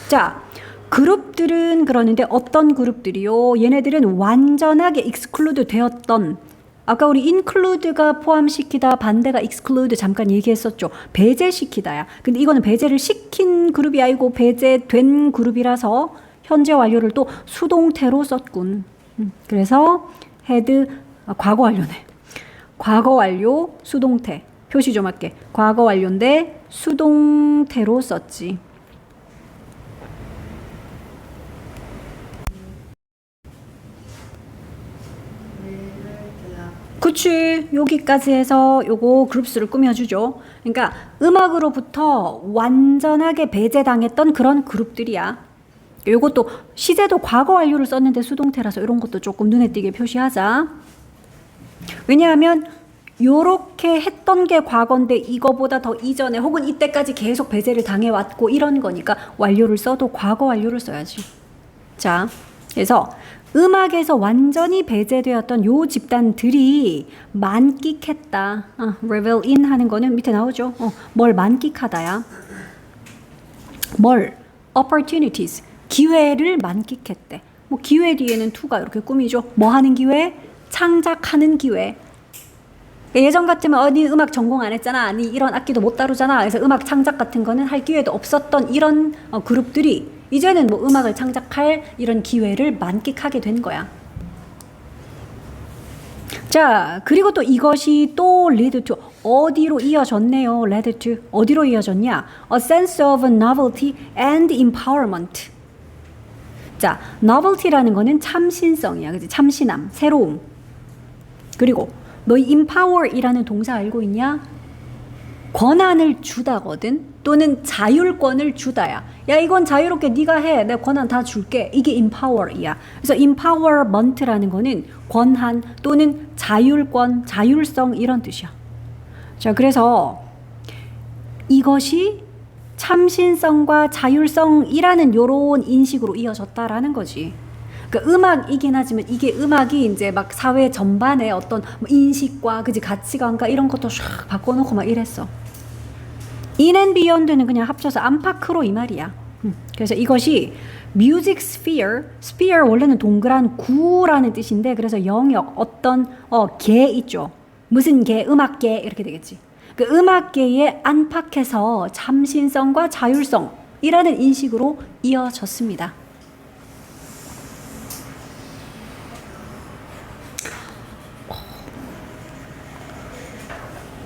자, 그룹들은 그러는데 어떤 그룹들이요? 얘네들은 완전하게 익스클루드 되었던, 아까 우리 include가 포함시키다, 반대가 exclude 잠깐 얘기했었죠. 배제시키다야. 근데 이거는 배제를 시킨 그룹이 아니고 배제된 그룹이라서 현재 완료를 또 수동태로 썼군. 그래서 had, 과거 완료네. 과거 완료 수동태. 표시 좀 할게. 과거 완료인데 수동태로 썼지. 그치, 여기까지 해서 요거 그룹수를 꾸며주죠. 그러니까 음악으로부터 완전하게 배제당했던 그런 그룹들이야. 요것도 시제도 과거 완료를 썼는데 수동태라서 이런 것도 조금 눈에 띄게 표시하자. 왜냐하면 요렇게 했던 게 과거인데 이거보다 더 이전에 혹은 이때까지 계속 배제를 당해왔고 이런 거니까 완료를 써도 과거 완료를 써야지. 자, 그래서 음악에서 완전히 배제되었던 요 집단들이 만끽했다. revel in 하는 거는 밑에 나오죠. 뭘 만끽하다야. 뭘? opportunities. 기회를 만끽했대. 뭐 기회 뒤에는 to가 이렇게 꾸미죠. 뭐 하는 기회? 창작하는 기회. 예전 같으면 니 음악 전공 안 했잖아. 니 이런 악기도 못 다루잖아. 그래서 음악 창작 같은 거는 할 기회도 없었던 이런 그룹들이 이제는 뭐 음악을 창작할 이런 기회를 만끽하게 된 거야. 자, 그리고 또 이것이 또 lead to, 어디로 이어졌네요. lead to, 어디로 이어졌냐? A sense of novelty and empowerment. 자, novelty라는 거는 참신성이야. 그치? 참신함, 새로움. 그리고 너 empower이라는 동사 알고 있냐? 권한을 주다거든. 또는 자율권을 주다야. 야, 이건 자유롭게 네가 해. 내가 권한 다 줄게. 이게 empower이야. 그래서 empowerment라는 거는 권한 또는 자율권, 자율성 이런 뜻이야. 자, 그래서 이것이 참신성과 자율성이라는 요런 인식으로 이어졌다라는 거지. 그러니까 음악이긴 하지만 이게 음악이 이제 막 사회 전반의 어떤 뭐 인식과 그지 가치관과 이런 것도 샥 바꿔놓고 막 이랬어. In and beyond는 그냥 합쳐서 안팎으로 이 말이야. 그래서 이것이 music sphere, sphere 원래는 동그란 구라는 뜻인데 그래서 영역 어떤 계 있죠. 무슨 계, 음악계 이렇게 되겠지. 그 음악계에 안팎에서 참신성과 자율성이라는 인식으로 이어졌습니다.